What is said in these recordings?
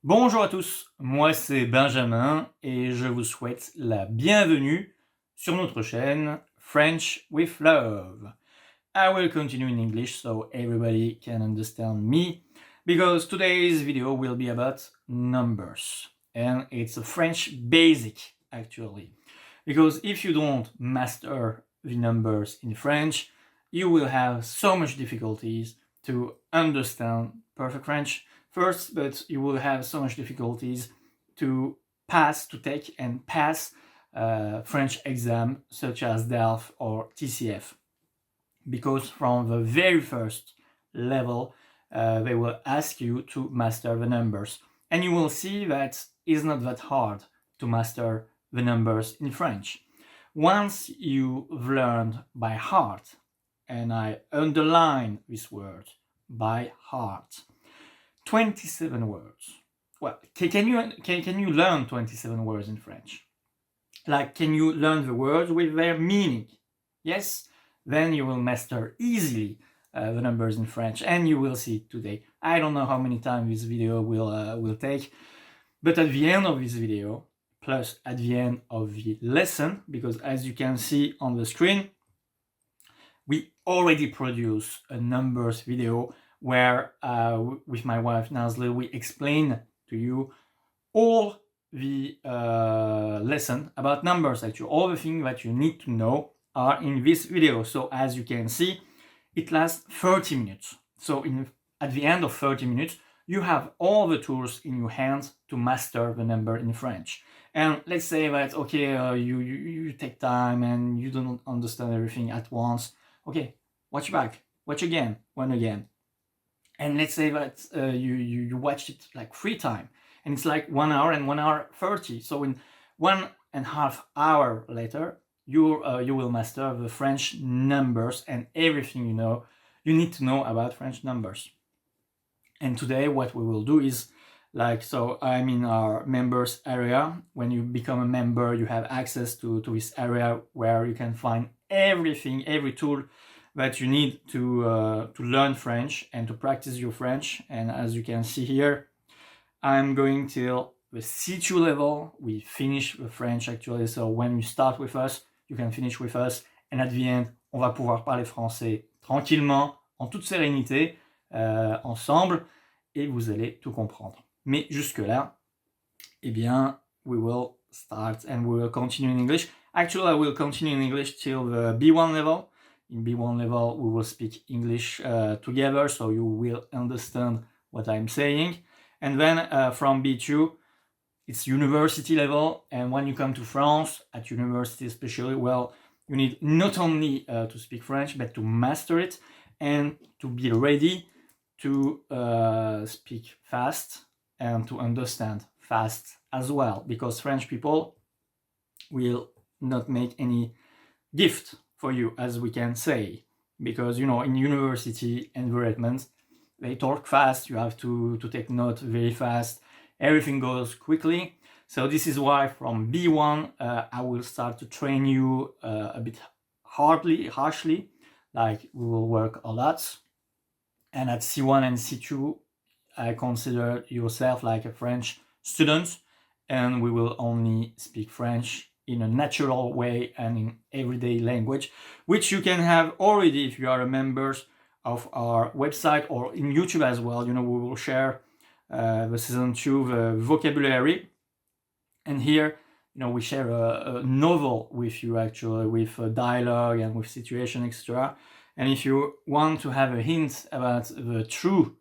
Bonjour à tous, moi c'est Benjamin et je vous souhaite la bienvenue sur notre chaîne French with Love. I will continue in English so everybody can understand me because today's video will be about numbers and it's a French basic actually, because if you don't master the numbers in French you will have so much difficulties to understand perfect French first, but you will have so much difficulties to take and pass French exam such as DELF or TCF, because from the very first level they will ask you to master the numbers, and you will see that it's not that hard to master the numbers in French. Once you've learned by heart, and I underline this word, by heart, 27 words. Well, can you learn 27 words in French? Like, can you learn the words with their meaning? Yes? Then you will master easily the numbers in French, and you will see today. I don't know how many times this video will take, but at the end of this video, plus at the end of the lesson, because as you can see on the screen, we already produced a numbers video where with my wife Nazli we explain to you all the lesson about numbers. Actually, all the things that you need to know are in this video. So as you can see, it lasts 30 minutes. So at the end of 30 minutes, you have all the tools in your hands to master the number in French. And let's say that, okay, you take time and you don't understand everything at once. Okay, watch back, watch again, one again. And let's say that you watched it like 3 times, and it's like 1 hour and 1 hour 30. So in 1.5 hours later, you will master the French numbers and everything you need to know about French numbers. And today what we will do is, so I'm in our members area. When you become a member, you have access to this area where you can find everything, every tool that you need to learn French and to practice your French. And as you can see here, I'm going till the C2 level. We finish the French actually, so when you start with us, you can finish with us. And at the end, on va pouvoir parler français tranquillement, en toute sérénité, ensemble, et vous allez tout comprendre. Mais jusque-là, eh bien, we will start and we will continue in English. Actually, I will continue in English till the B1 level. In B1 level, we will speak English together, so you will understand what I'm saying. And then from B2, it's university level. And when you come to France, at university especially, well, you need not only to speak French, but to master it and to be ready to speak fast and to understand fast as well, because French people will not make any gift for you, as we can say, because in university environment they talk fast, you have to take note very fast, everything goes quickly. So this is why from B1 I will start to train you a bit harshly, like we will work a lot. And at C1 and C2 I consider yourself like a French student, and we will only speak French in a natural way and in everyday language, which you can have already if you are a member of our website or in YouTube as well. We will share the season 2 the vocabulary, and here we share a novel with you actually, with a dialogue and with situation, etc. And if you want to have a hint about the true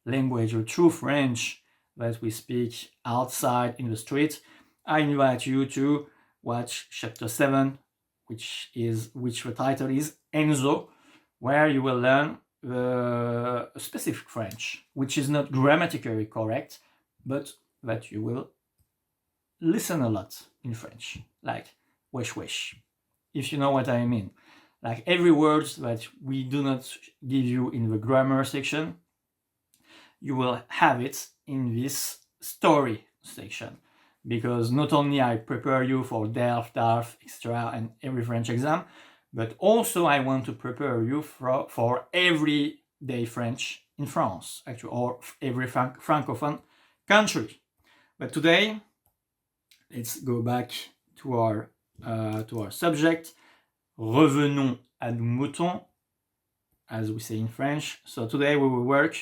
language or true French that we speak outside in the street, I invite you to watch chapter 7, which the title is Enzo, where you will learn the specific French, which is not grammatically correct, but that you will listen a lot in French, like wesh wesh, if you know what I mean. Like every word that we do not give you in the grammar section, you will have it in this story section, because not only I prepare you for DELF, DARF, etc. and every French exam, but also I want to prepare you for everyday French in France, actually, or every francophone country But today, let's go back to our subject. Revenons à nos moutons, as we say in French. So today we will work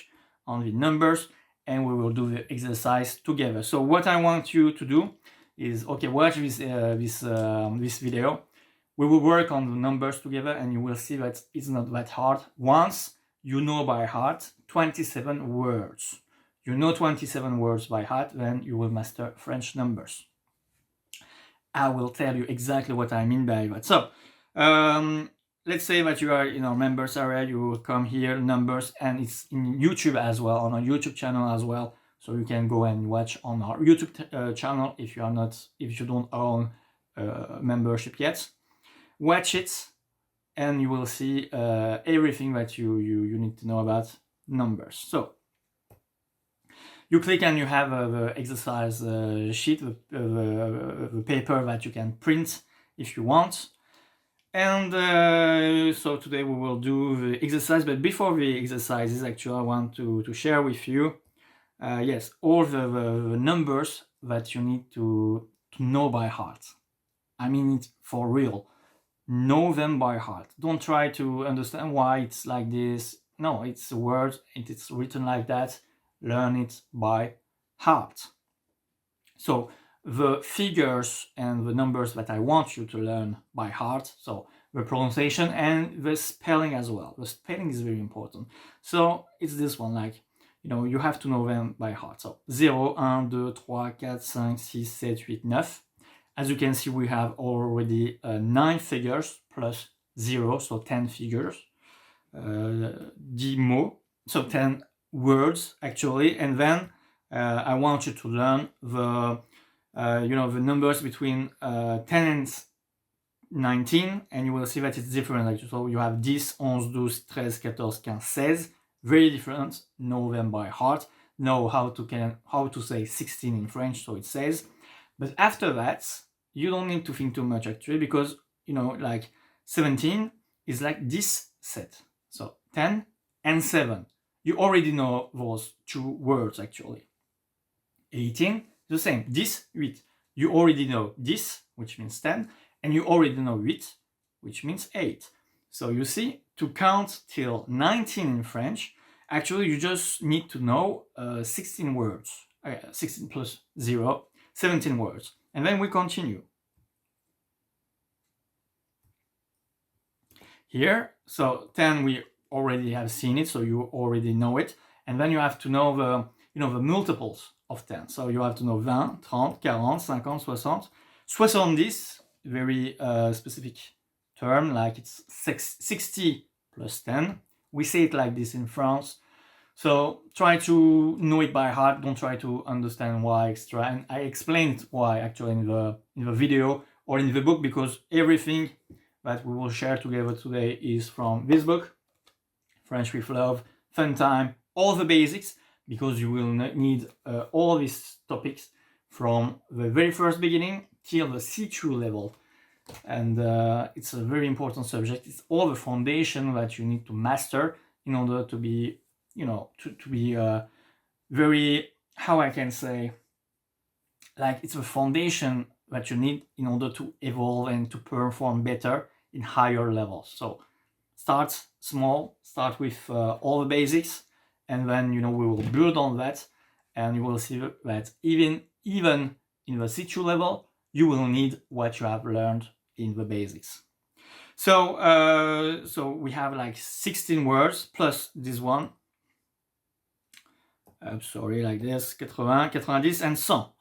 on the numbers and we will do the exercise together. So what I want you to do is, okay, watch this video. We will work on the numbers together and you will see that it's not that hard. Once you know by heart 27 words. You know 27 words by heart, then you will master French numbers. I will tell you exactly what I mean by that. So, let's say that you are in our members area, you will come here, numbers, and it's in YouTube as well, on our YouTube channel as well. So you can go and watch on our YouTube channel if you don't own membership yet. Watch it, and you will see everything that you need to know about numbers. So you click and you have the exercise sheet, the paper that you can print if you want. And so today we will do the exercise, but before the exercises, actually I want to share with you, yes, all the numbers that you need to know by heart. I mean it for real. Know them by heart. Don't try to understand why it's like this. No, it's a word, it's written like that. Learn it by heart. So the figures and the numbers that I want you to learn by heart, so the pronunciation and the spelling as well. The spelling is very important. So it's this one, like, you know, you have to know them by heart. So 0, 1, 2, 3, 4, 5, 6, 7, 8, 9. As you can see, we have already 9 figures plus 0, so 10 figures. 10 mots, so 10 words actually, and then I want you to learn the the numbers between 10 and 19, and you will see that it's different. Like, so you have 10, 11, 12, 13, 14, 15, 16, very different. Know them by heart. Know how to say 16 in French, so it says. But after that, you don't need to think too much actually, because like 17 is like this set. So 10 and 7. You already know those two words actually. 18, the same. 10, 8. You already know 10, which means 10, and you already know 8, which means 8. So you see, to count till 19 in French, actually you just need to know 16 words. 16 plus 0, 17 words. And then we continue. Here, so 10 we already have seen it, so you already know it. And then you have to know the multiples of 10. So you have to know 20, 30, 40, 50, 60. 70, very specific term, like it's 60 plus 10. We say it like this in France. So try to know it by heart. Don't try to understand why extra. And I explained why actually in the video or in the book, because everything that we will share together today is from this book, French with Love, Fun Time, all the basics, because you will need all these topics from the very first beginning till the C2 level. And it's a very important subject. It's all the foundation that you need to master in order to be, to be very, how I can say, like, it's a foundation that you need in order to evolve and to perform better in higher levels. So start small, start with all the basics, and then we will build on that, and you will see that even in the C2 level, you will need what you have learned in the basics. So so we have like 16 words plus this one. Sorry, like this, 80, 90, and 100.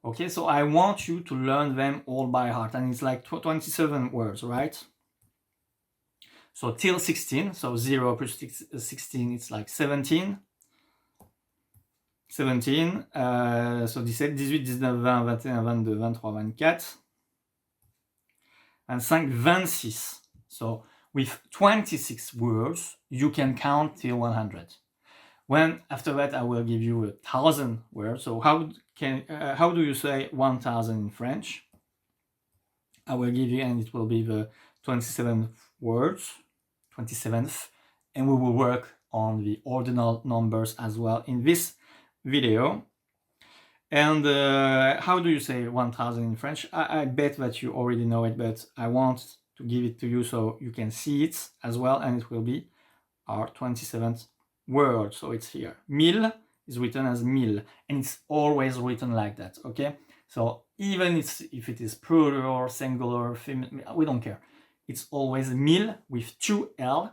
Okay, so I want you to learn them all by heart, and it's like 27 words, right? So till 16, so 0 plus 16, it's like 17. 17, so 17, 18, 19, 20, 21, 22, 23, 24, 25, 26. So with 26 words, you can count till 100. When after that, I will give you 1,000 words. So how do you say 1,000 in French? I will give you, and it will be the 27th words, 27th, and we will work on the ordinal numbers as well in this video. And how do you say 1000 in French? I bet that you already know it, but I want to give it to you so you can see it as well, and it will be our 27th word. So it's here. 1000 is written as mille, and it's always written like that, okay? So even if it is plural, singular, feminine, we don't care. It's always 1000 with 2L.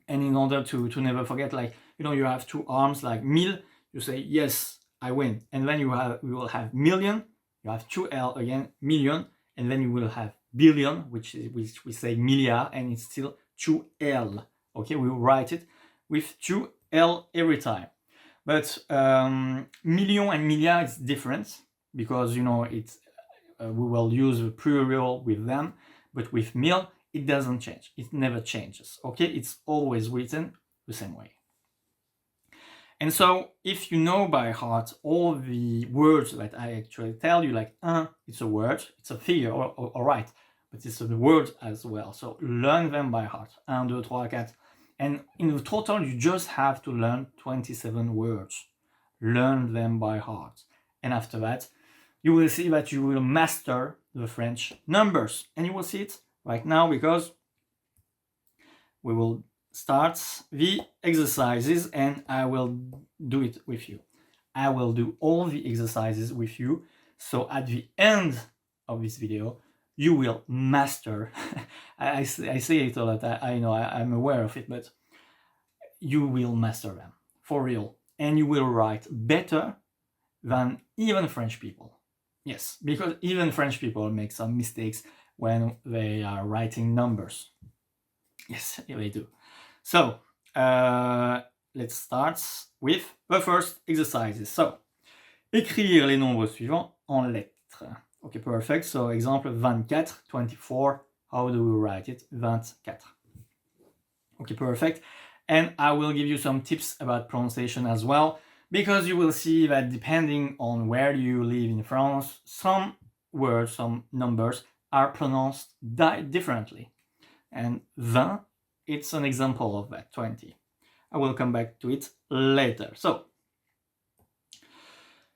And in order to never forget, like, you know, you have two arms, like 1000, you say, yes, I win. And then you will have million, you have 2L again, million, and then you will have billion, which we say milliard, and it's still 2L. Okay, we will write it with 2L every time. But million and milliard is different because, you know, it's we will use the plural with them, but with mille, it doesn't change. It never changes. Okay, it's always written the same way. And so if you know by heart all the words that I actually tell you, like it's a word, it's a figure, all right, but it's a word as well. So learn them by heart. 1, 2, 3, 4. And in the total, you just have to learn 27 words. Learn them by heart. And after that, you will see that you will master the French numbers. And you will see it right now because we will start the exercises and I will do it with you. I will do all the exercises with you. So at the end of this video, you will master. I say it a lot. I know I'm aware of it, but you will master them for real. And you will write better than even French people. Yes, because even French people make some mistakes when they are writing numbers. Yes, they do. So let's start with the first exercises. So, écrire les nombres suivants en lettres. Okay, perfect. So, example 24, 24. How do we write it? 24. Okay, perfect. And I will give you some tips about pronunciation as well, because you will see that depending on where you live in France, some words, some numbers are pronounced differently. And 20, it's an example of that, 20. I will come back to it later. So,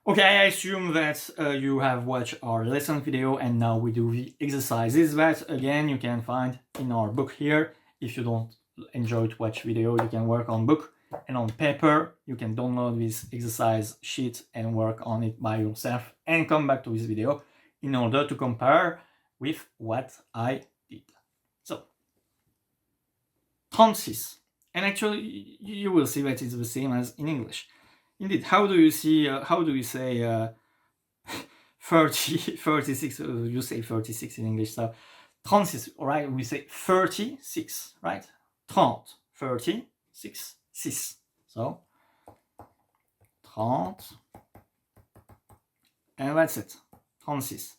okay, I assume that you have watched our lesson video and now we do the exercises that, again, you can find in our book here. If you don't enjoy to watch video, you can work on book, and on paper, you can download this exercise sheet and work on it by yourself and come back to this video in order to compare with what I did. So, 36. And actually, you will see that it's the same as in English. Indeed, how do you say 30, 36? You say 36 in English, so 36, all right? We say 36, right? 30, 36, 6. So, 30, and that's it, 36.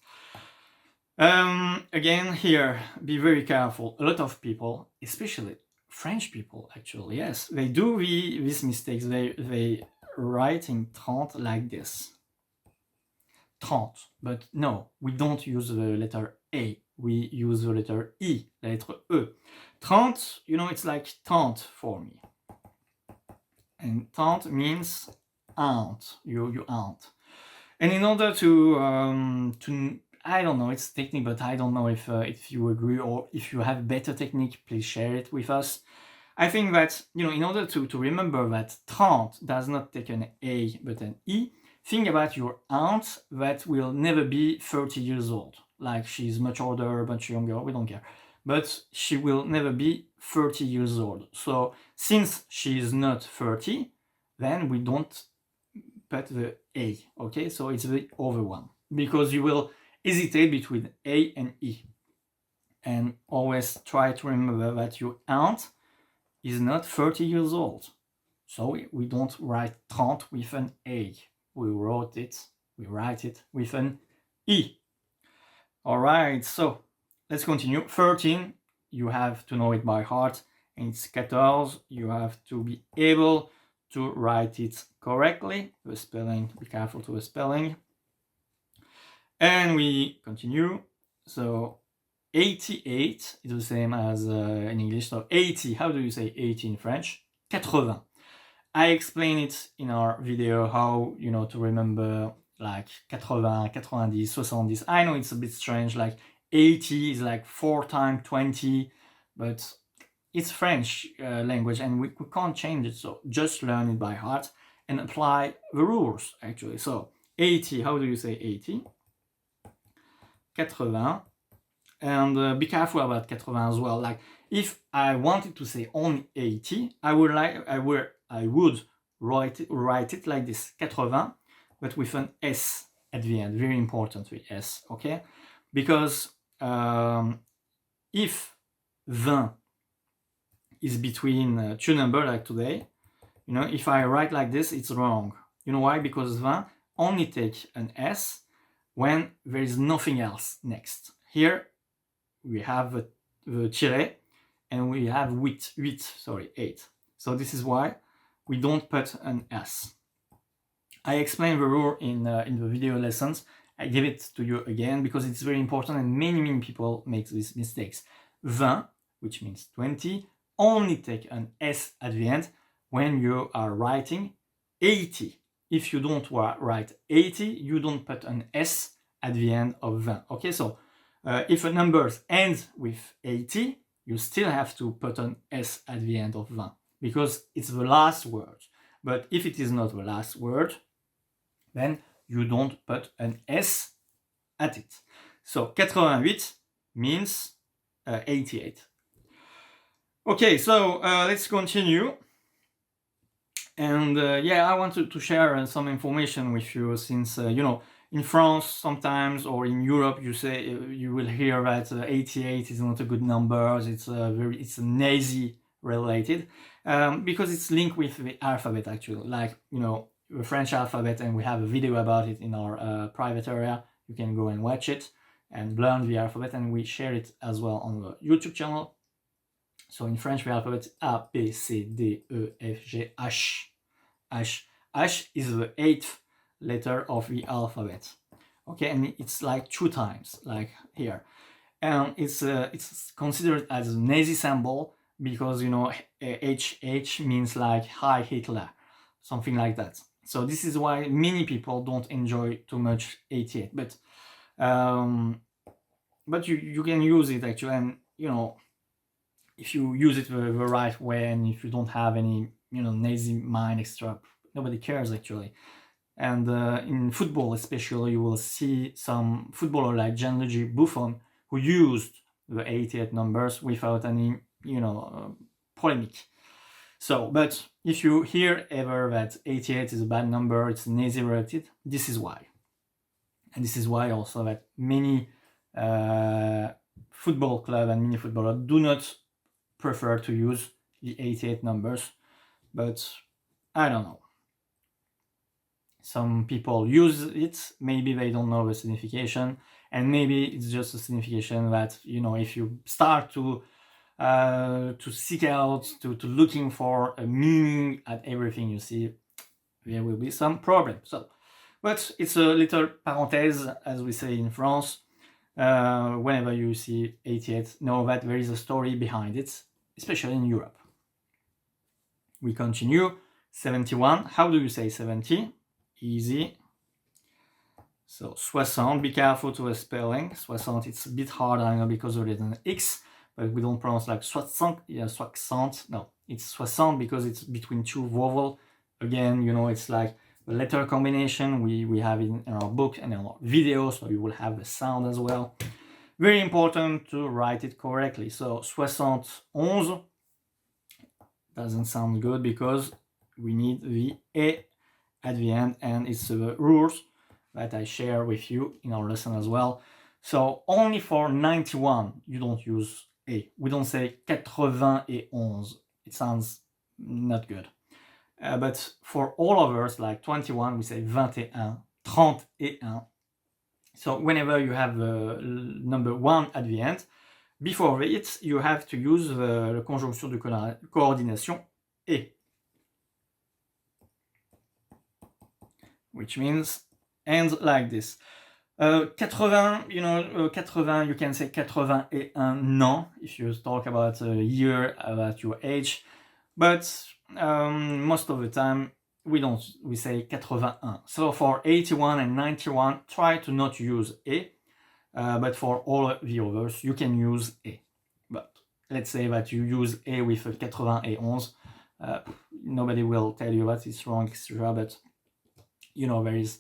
Again, here, be very careful. A lot of people, especially French people, actually, yes, they do these mistakes. They write in 30 like this. 30, but no, we don't use the letter A. We use the letter I, la lettre E. 30, you know, it's like tante for me. And tante means aunt, your aunt. And in order to I don't know, it's technique, but I don't know if you agree or if you have better technique, please share it with us. I think that, you know, in order to remember that 30 does not take an A but an I, think about your aunt that will never be 30 years old. Like she's much older, much younger, we don't care. But she will never be 30 years old. So since she is not 30, then we don't put the A, okay? So it's the other one. Because you will hesitate between A and I. And always try to remember that your aunt is not 30 years old. So we don't write 30 with an A. We write it with an I. Alright, so let's continue. 13, you have to know it by heart. And it's 14, you have to be able to write it correctly. The spelling, be careful to the spelling. And we continue. So 88 is the same as in English. So 80, how do you say 80 in French? 80. I explained it in our video how, you know, to remember like 80, 90, 70. I know it's a bit strange, like 80 is like 4 times 20, but it's French language and we can't change it, so just learn it by heart and apply the rules actually. So 80, how do you say 80? 80. And be careful about 80 as well. Like if I wanted to say only 80, I would write it like this, 80, but with an S at the end. Very important with S, okay? Because if 20 is between two numbers like today, you know, if I write like this, it's wrong. You know why? Because 20 only take an S when there is nothing else next. Here we have the tiret and we have 8. So this is why we don't put an S. I explained the rule in the video lessons. I give it to you again because it's very important and many people make these mistakes. 20, which means 20, only take an S at the end when you are writing 80. If you don't write 80, you don't put an S at the end of 20. Okay, so if a number ends with 80, you still have to put an S at the end of 20 because it's the last word. But if it is not the last word, then you don't put an S at it. So 88 means 88. Okay, so let's continue. And yeah, I wanted to share some information with you since, you know, in France sometimes or in Europe you will hear that 88 is not a good number. It's Nazi related because it's linked with the alphabet actually, like, you know, the French alphabet, and we have a video about it in our private area. You can go and watch it and learn the alphabet, and we share it as well on the YouTube channel. So in French, the alphabet is A, B, C, D, E, F, G, H. H is the 8th letter of the alphabet. Okay, and it's like 2 times, like here. And it's considered as a Nazi symbol because, you know, H means like Heil Hitler, something like that. So this is why many people don't enjoy too much 88. But you can use it actually, and, you know, if you use it the right way and if you don't have any, you know, Nazi mind extra, nobody cares actually. And in football especially, you will see some footballer like Gianluigi Buffon who used the 88 numbers without any, you know, polemic. So, but if you hear ever that 88 is a bad number, it's Nazi related, this is why. And this is why also that many football club and many footballers do not prefer to use the 88 numbers, but I don't know. Some people use it, maybe they don't know the signification, and maybe it's just a signification that, you know, if you start to seek out, to looking for a meaning at everything you see, there will be some problem. So, but it's a little parenthèse, as we say in France. Whenever you see 88, know that there is a story behind it, especially in Europe. We continue. 71. How do you say 70? Easy. So 60. Be careful to the spelling. 60. It's a bit hard, I know, because there is an X, but we don't pronounce like 60. Yeah, 60. No, it's 60 because it's between 2 vowels. Again, you know, it's like the letter combination we have in our book and in our video, so you will have the sound as well. Very important to write it correctly. So 71 doesn't sound good because we need the A at the end, and it's the rules that I share with you in our lesson as well. So only for 91 you don't use A. We don't say 91. It sounds not good. But for all others, like 21, we say 21, 31. So whenever you have the number 1 at the end, before it, you have to use the conjonction de coordination et, which means ends like this. 80, you know, 80, you can say 81 ans if you talk about a year, about your age. But most of the time we say 81. So for 81 and 91, try to not use A, but for all the others, you can use A. But let's say that you use A with 91, nobody will tell you that it's wrong, etc. But you know, there is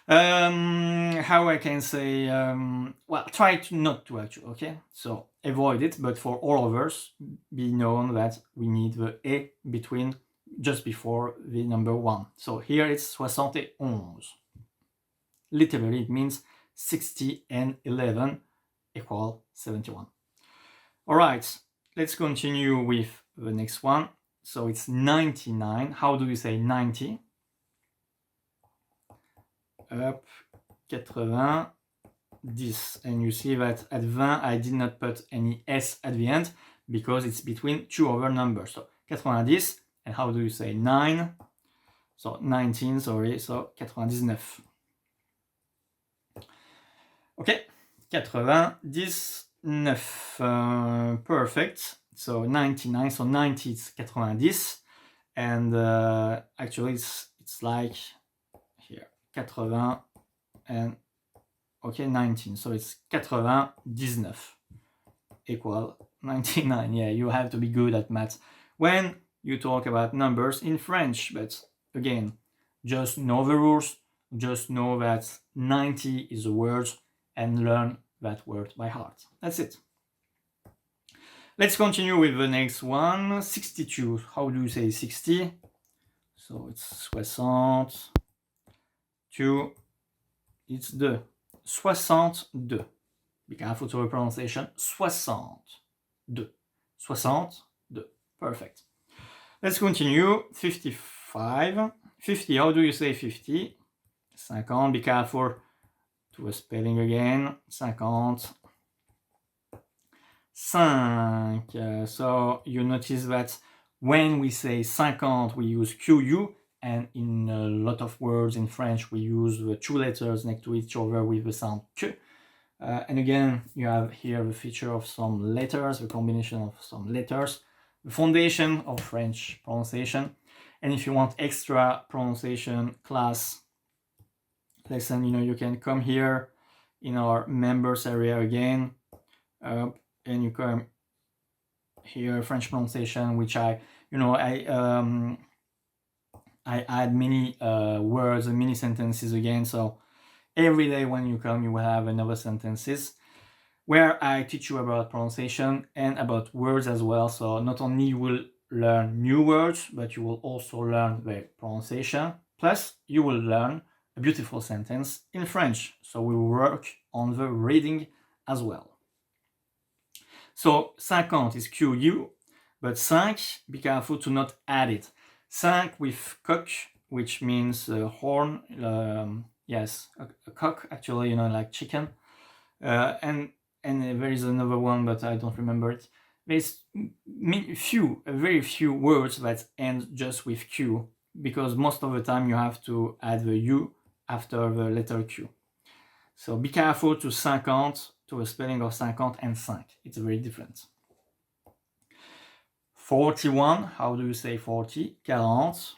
how I can say, well, try to not to actually, okay? So avoid it, but for all others, be known that we need the A between, just before the number 1. So here it's 71. Literally, it means 60 and 11 equal 71. All right, let's continue with the next one. So it's 99. How do we say 90? Up, 80, 10. And you see that at 20, I did not put any S at the end because it's between two other numbers. So 90, and how do you say 9? So 19, sorry, so 99. Okay, 99. Perfect. So 99, so 90 is 90. And actually it's like here, 80 and okay, 19. So it's 99 equal 99. Yeah, you have to be good at math when you talk about numbers in French. But again, just know the rules. Just know that 90 is a word and learn that word by heart. That's it. Let's continue with the next one. 62. How do you say 60? So it's 62. It's 2. 62. Be careful to the pronunciation. 62. 62. Perfect. Let's continue. 55. 50. How do you say 50? 50. Be careful to the spelling again. 50. 5. So you notice that when we say 50, we use QU, and in a lot of words in French, we use the two letters next to each other with the sound que. And again, you have here the feature of some letters, the combination of some letters, the foundation of French pronunciation. And if you want extra pronunciation class lesson, you can come here in our members area again, and you come here, French pronunciation, which I add many words and many sentences again. So every day when you come, you will have another sentences where I teach you about pronunciation and about words as well. So not only you will learn new words, but you will also learn the pronunciation. Plus, you will learn a beautiful sentence in French. So we will work on the reading as well. So 50 is QU, but 5, be careful to not add it. 5 with coq, which means horn. Yes, a cock, actually, like chicken. And there is another one, but I don't remember it. There's very few words that end just with Q, because most of the time you have to add the U after the letter Q. So be careful to 50, to a spelling of 50 and 5. It's very different. 41, how do you say 40? 40.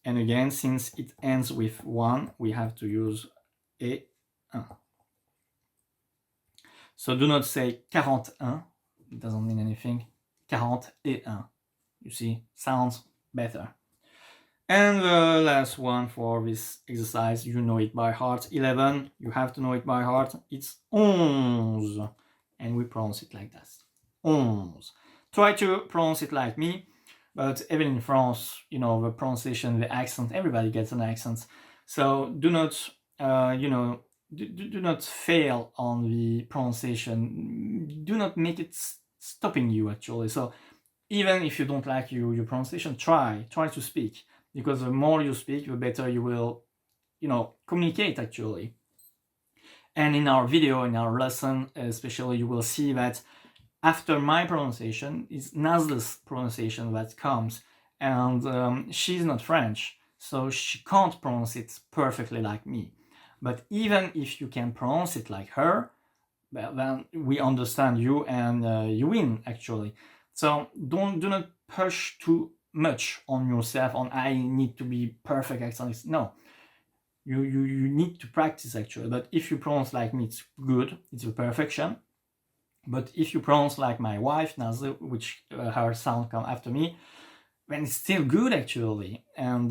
And again, since it ends with 1, we have to use A1. So do not say 41. It doesn't mean anything. 41. You see, sounds better. And the last one for this exercise, you know it by heart. 11, you have to know it by heart. It's 11. And we pronounce it like that. 11. Try to pronounce it like me. But even in France, the pronunciation, the accent, everybody gets an accent. So do not, do not fail on the pronunciation. Do not make it stopping you, actually. So even if you don't like your pronunciation, try to speak. Because the more you speak, the better you will, communicate, actually. And in our video, in our lesson, especially, you will see that after my pronunciation, it's Nazla's pronunciation that comes. And she's not French, so she can't pronounce it perfectly like me. But even if you can pronounce it like her, well, then we understand you and you win, actually. So do not push too much on yourself on I need to be perfect at something. No, you need to practice actually. But if you pronounce like me, it's good, it's a perfection. But if you pronounce like my wife Nazlı, which her sound come after me, then it's still good actually. And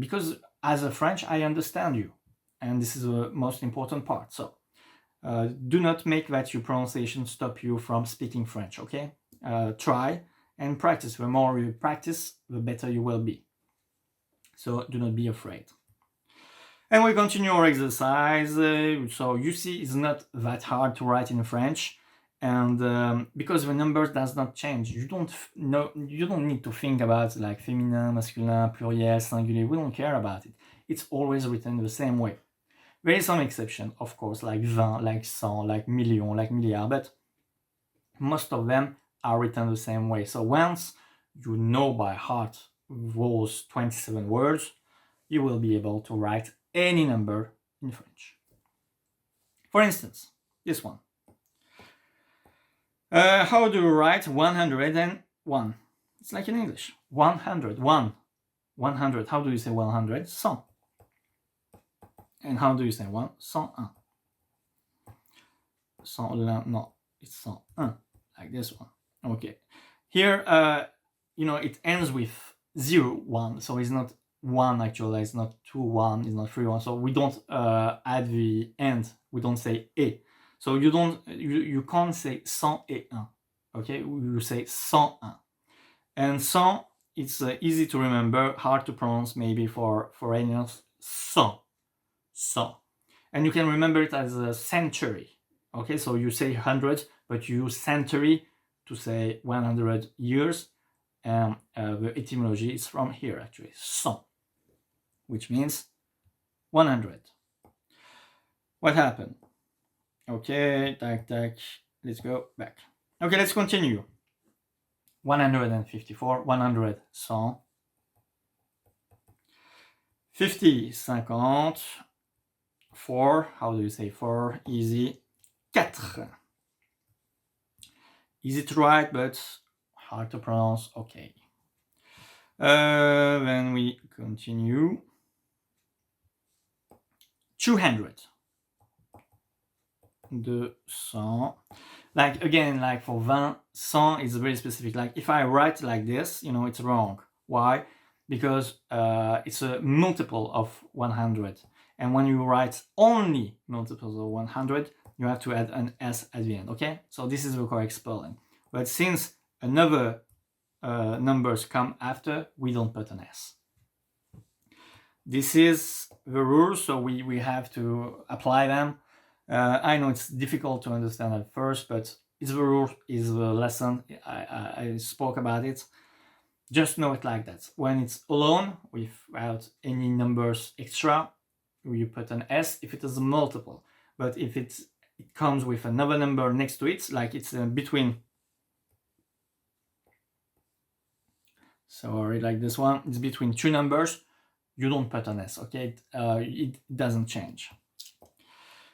because as a French I understand you, and this is the most important part. So do not make that your pronunciation stop you from speaking French, okay? Try and practice. The more you practice, the better you will be. So do not be afraid. And we continue our exercise. So you see, it's not that hard to write in French, and because the numbers does not change, you don't need to think about like féminin, masculin, pluriel, singulier. We don't care about it. It's always written the same way. There is some exception, of course, like 20, like 100, like million, like milliard, but most of them are written the same way. So once you know by heart those 27 words, you will be able to write any number in French. For instance, this one. How do you write 101? It's like in English. 100, 100. How do you say 100? 100. And how do you say 101? 101, no, it's 101, like this one. Okay. Here, it ends with 0, 1, so it's not 1 actually, it's not 2, 1, it's not 3, 1, so we don't add the end, we don't say et. So you can't say 101, okay? You say 101. And 100, it's easy to remember, hard to pronounce maybe for foreigners, 100. And you can remember it as a century, okay? So you say 100, but you use century to say 100 years, and the etymology is from here actually, 100, which means 100. What happened? Okay, tac, let's go back. Okay, let's continue. 154, 100, 100. 50, 50. 4, how do you say 4? Easy. 4. Easy to write, but hard to pronounce. Okay. Then we continue. 200. 200. Like again, like for 20, 100 is very specific. Like if I write like this, it's wrong. Why? Because it's a multiple of 100. And when you write only multiples of 100, you have to add an S at the end, okay? So this is the correct spelling. But since another numbers come after, we don't put an S. This is the rule, so we have to apply them. I know it's difficult to understand at first, but it's the rule, is the lesson. I spoke about it. Just know it like that. When it's alone, without any numbers extra, you put an S if it is a multiple. But if it comes with another number next to it, like it's between, sorry, like this one, it's between two numbers, you don't put an S, okay? It doesn't change.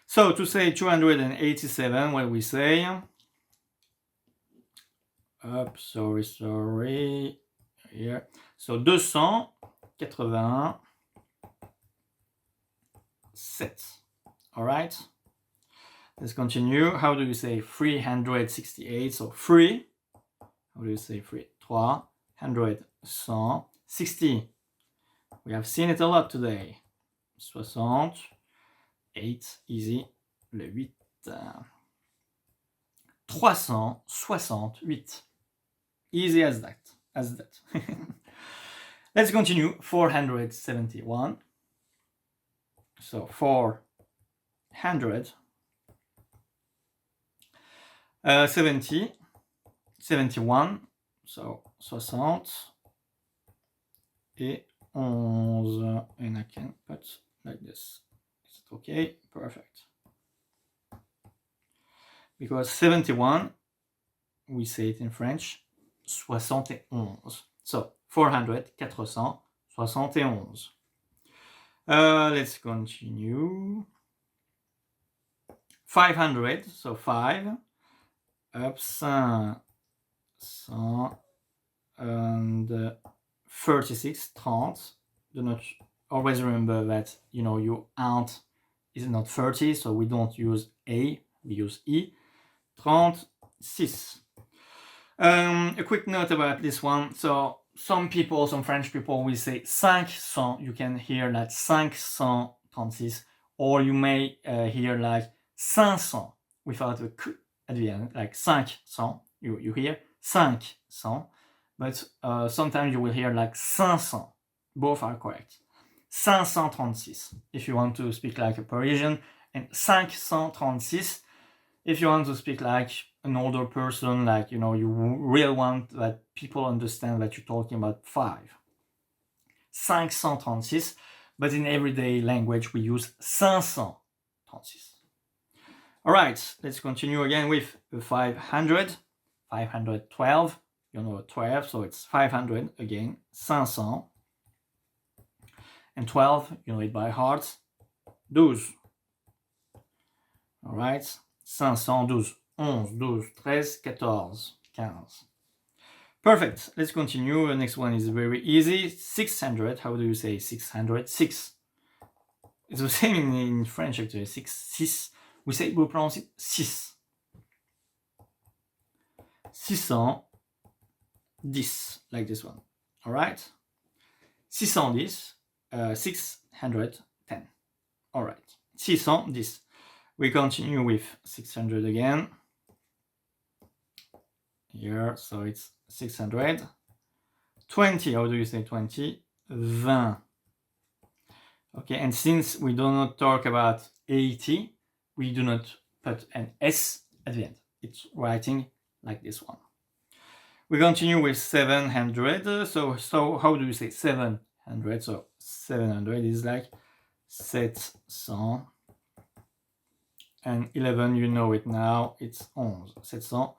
So to say 287, what we say, sorry, here. So 287. All right, let's continue. How do you say 368? So 3, how do you say 3? 300, 160. We have seen it a lot today. 60, 8, easy, le 8. 368. Easy as that, Let's continue. 471. So 400. 70. 71. So 60. Et 11. And I can put like this. Is it okay? Perfect. Because 71, we say it in French, 71. So 400, 471. Let's continue. 500, so 5. Up 500, 36, 30. Do not always remember that, your aunt is not 30, so we don't use A, we use E. 36. A quick note about this one. So some French people will say 500. You can hear like 536, or you may hear like 500 without a k at the end, like 500. You hear 500, but sometimes you will hear like 500. Both are correct. 536 if you want to speak like a Parisian, and 536 if you want to speak like an older person, like, you really want that people understand that you're talking about 5. 536, but in everyday language we use 536. All right, let's continue again with 500, 512, 12, so it's 500 again, 500, and 12, you know it by heart, 12. All right, 512, 11, 12, 13, 14, 15. Perfect, let's continue. The next one is very easy. 600, how do you say 600? 6. It's the same in French actually, 6. We pronounce it 6. 610, like this one. All right, 610, 610. All right, 610. We continue with 600 again. Here, so it's 600. 20, how do you say 20? 20. Okay, and since we do not talk about 80, we do not put an S at the end. It's writing like this one. We continue with 700. So how do you say 700? So 700 is like 700. And 11, you know it now, it's 11. 711.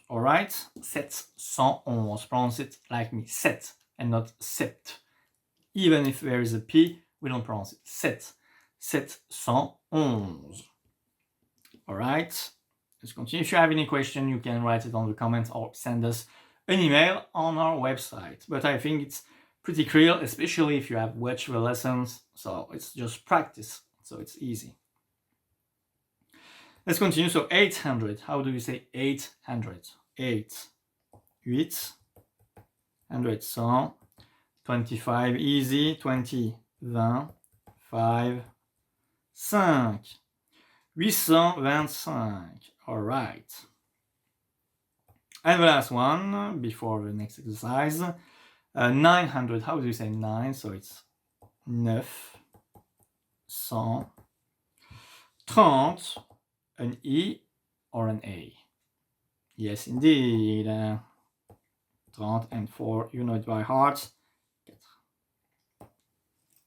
All right, 711. Pronounce it like me, 7 and not sept. Even if there is a P, we don't pronounce it. 711. All right, let's continue. If you have any question, you can write it on the comments or send us an email on our website. But I think it's pretty clear, especially if you have watched the lessons. So it's just practice, so it's easy. Let's continue. So 800. How do you say 800? 8. 8. 100. 25. Easy. 20. 20. 5. 5. 825. All right. And the last one before the next exercise. 900. How do you say 9? So it's 9. 100. 30. An E or an A? Yes, indeed. 30 and 4, you know it by heart.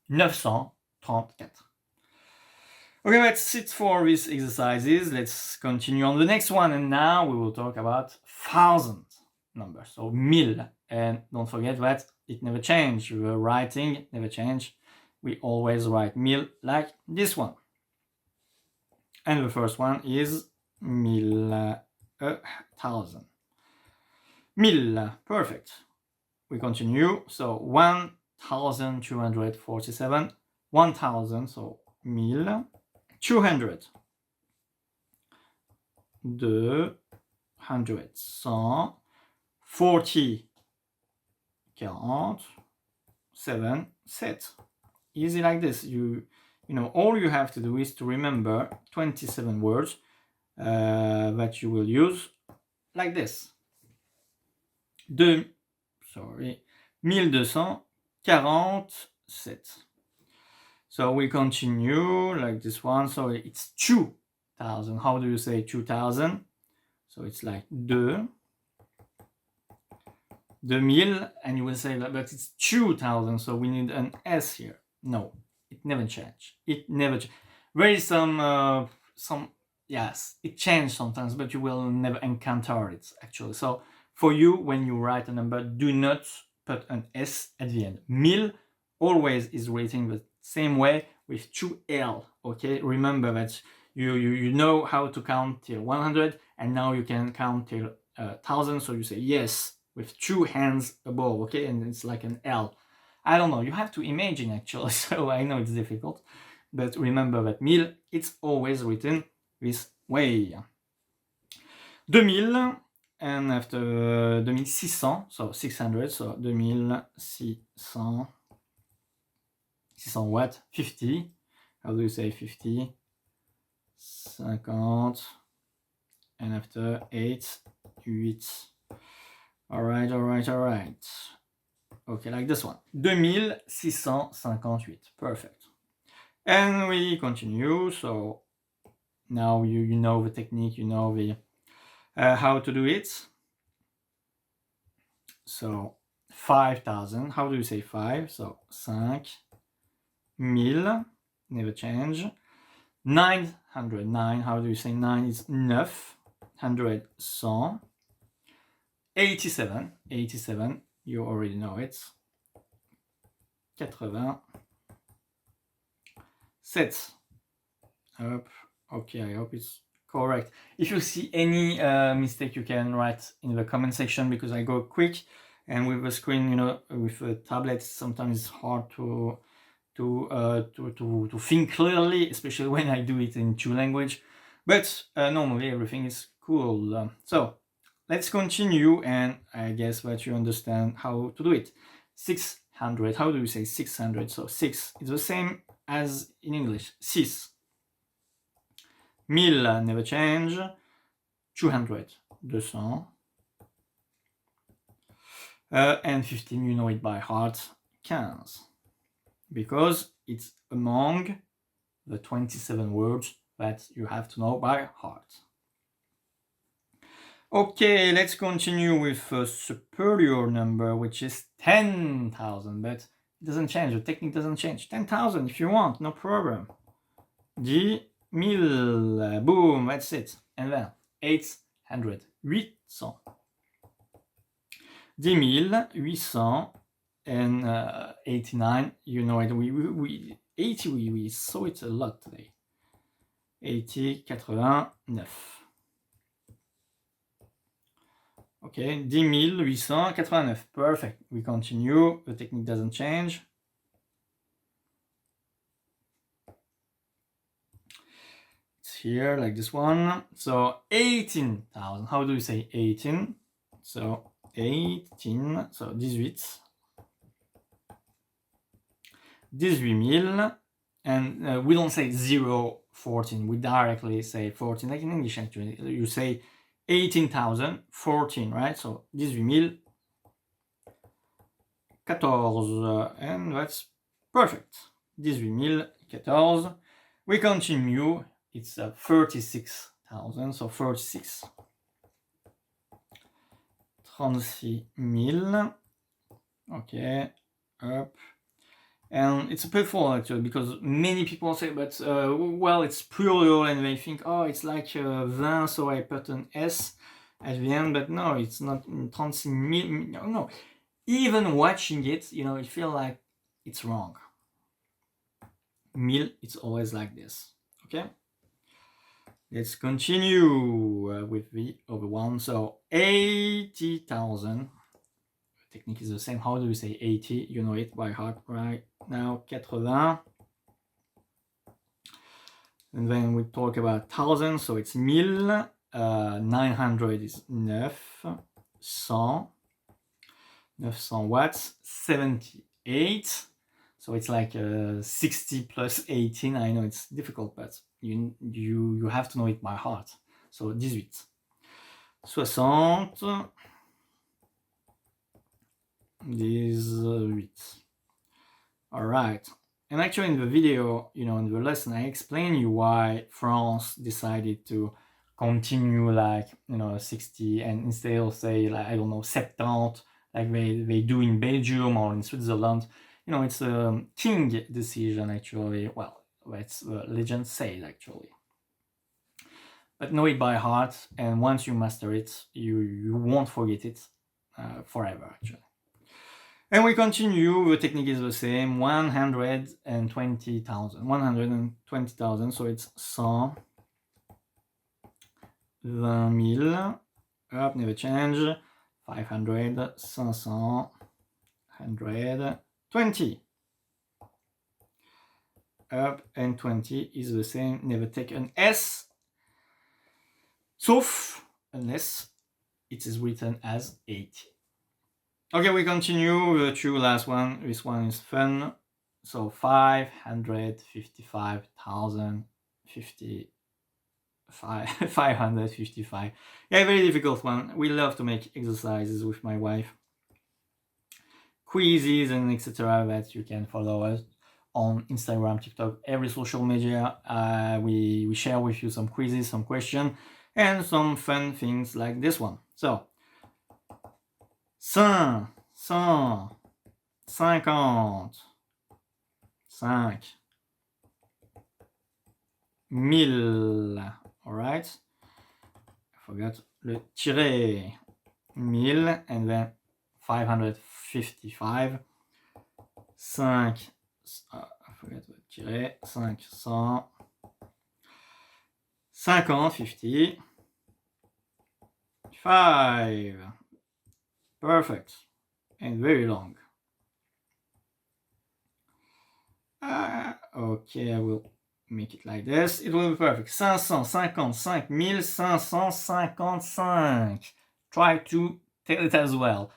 934. Okay, that's it for these exercises. Let's continue on the next one. And now we will talk about 1,000 numbers. So 1000. And don't forget that it never changed. The writing never changed. We always write 1000 like this one. And the first one is 1000. 1000. Perfect. We continue. So 1247. 1000. So 1000. 200. 200. 100. 40. 40. 7. 7. Easy like this. All you have to do is to remember 27 words that you will use like this. 1247. So we continue like this one. So it's 2000. How do you say 2000? So it's like 2000, and you will say, but it's 2000, so we need an S here. No. It never changed. There is yes, it changed sometimes, but you will never encounter it actually. So for you, when you write a number, do not put an S at the end. 1000 always is written the same way with 2L. Okay, remember that you know how to count till 100, and now you can count till 1000. So you say yes with two hands above, okay, and it's like an L. I don't know, you have to imagine actually, so I know it's difficult, but remember that 1000, it's always written this way. 2000, and after 2600, so 600, so 2600, 600 what? 50. How do you say 50? 50, and after 8, 8. All right. Okay, like this one. 2658. Perfect. And we continue. So now you know the technique, you know the how to do it. So 5000. How do you say 5? So 5000. Never change. 909. How do you say 9? It's 9. 100, 100. 87. 87. You already know it. 80. 7. Up. Okay, I hope it's correct. If you see any mistake, you can write in the comment section, because I go quick, and with the screen, you know, with a tablet, sometimes it's hard to think clearly, especially when I do it in two languages. But normally everything is cool. So let's continue, and I guess that you understand how to do it. 600. How do you say 600? So 6, it's the same as in English. 6. 1000, never change. 200, 200. And 15, you know it by heart. 15. Because it's among the 27 words that you have to know by heart. Okay, let's continue with a superior number, which is 10,000, but it doesn't change, the technique doesn't change. 10,000 if you want, no problem. 10,000, boom, that's it. And then 800, 800. 10,800, and 89, you know it. We saw it a lot today. 80, 89. Okay, 10,889. Perfect. We continue. The technique doesn't change. It's here, like this one. So 18,000. How do you say 18? So 18. So 18. 18,000. And we don't say 0, 14. We directly say 14. Like in English, actually. You say 18,000, 14, right? So 18,000, 14, and that's perfect. 18,000, 14. We continue. It's 36,000, so 36. 36,000. Okay, up. And it's a pitfall actually, because many people say, but well, it's plural, and they think, oh, it's like 20, so I put an S at the end, but no, it's not 36,000. No. Even watching it, you know, you feel like it's wrong. 1000, it's always like this. Okay. Let's continue with the other one. So 80,000. Technique is the same. How do we say 80? You know it by heart right now. 80. And then we talk about 1000, so it's 1000. 900 is 900. 900 watts. 78. So it's like 60 plus 18. I know it's difficult, but you have to know it by heart. So 18. 60. 18. All right. And actually in the video, you know, in the lesson, I explain you why France decided to continue like, you know, 60, and instead of say like, I don't know, 70, like they do in Belgium or in Switzerland. You know, it's a king decision actually. Well, that's what legend says actually. But know it by heart, and once you master it, you won't forget it forever actually. And we continue. The technique is the same. 120,000. 120,000. So it's 120,000. Up, never change. 500, 500, 120. Up and 20 is the same. Never take an S, sauf unless it is written as 80. Okay, we continue the two last one. This one is fun. So 555. Yeah, very difficult one. We love to make exercises with my wife. Quizzes and etc. that you can follow us on Instagram, TikTok, every social media. We share with you some quizzes, some questions, and some fun things like this one. So 5, 100, 50, 5, 1000. All right. I forgot le tiret. 1000 and then 555. 5. I forgot the tiret. 500. 50. 5. Perfect. And very long. Okay, I will make it like this. It will be perfect. 555 1555. Try to tell it as well.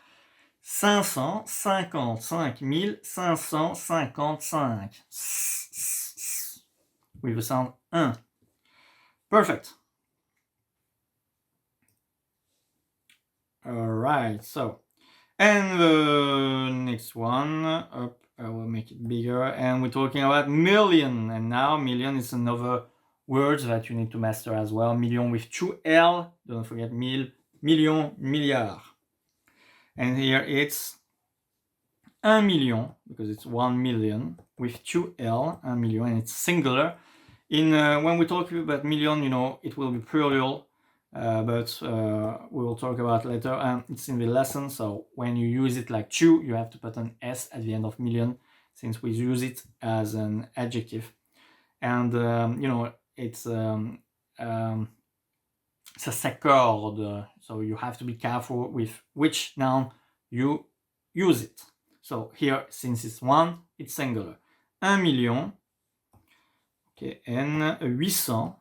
555 1555. With the sound 1. Perfect. Alright, so. And the next one, up, I will make it bigger. And we're talking about million. And now million is another word that you need to master as well. Million with 2 L. Don't forget mille, million, milliard. And here it's 1 million, because it's 1 million with 2 L, 1 million, and it's singular. When we talk about million, you know, it will be plural, but we will talk about later, and it's in the lesson. So when you use it like 2, you have to put an S at the end of million, since we use it as an adjective. And you know, it's ça s'accorde, so you have to be careful with which noun you use it. So here, since it's 1, it's singular. 1 million. Okay, and 800.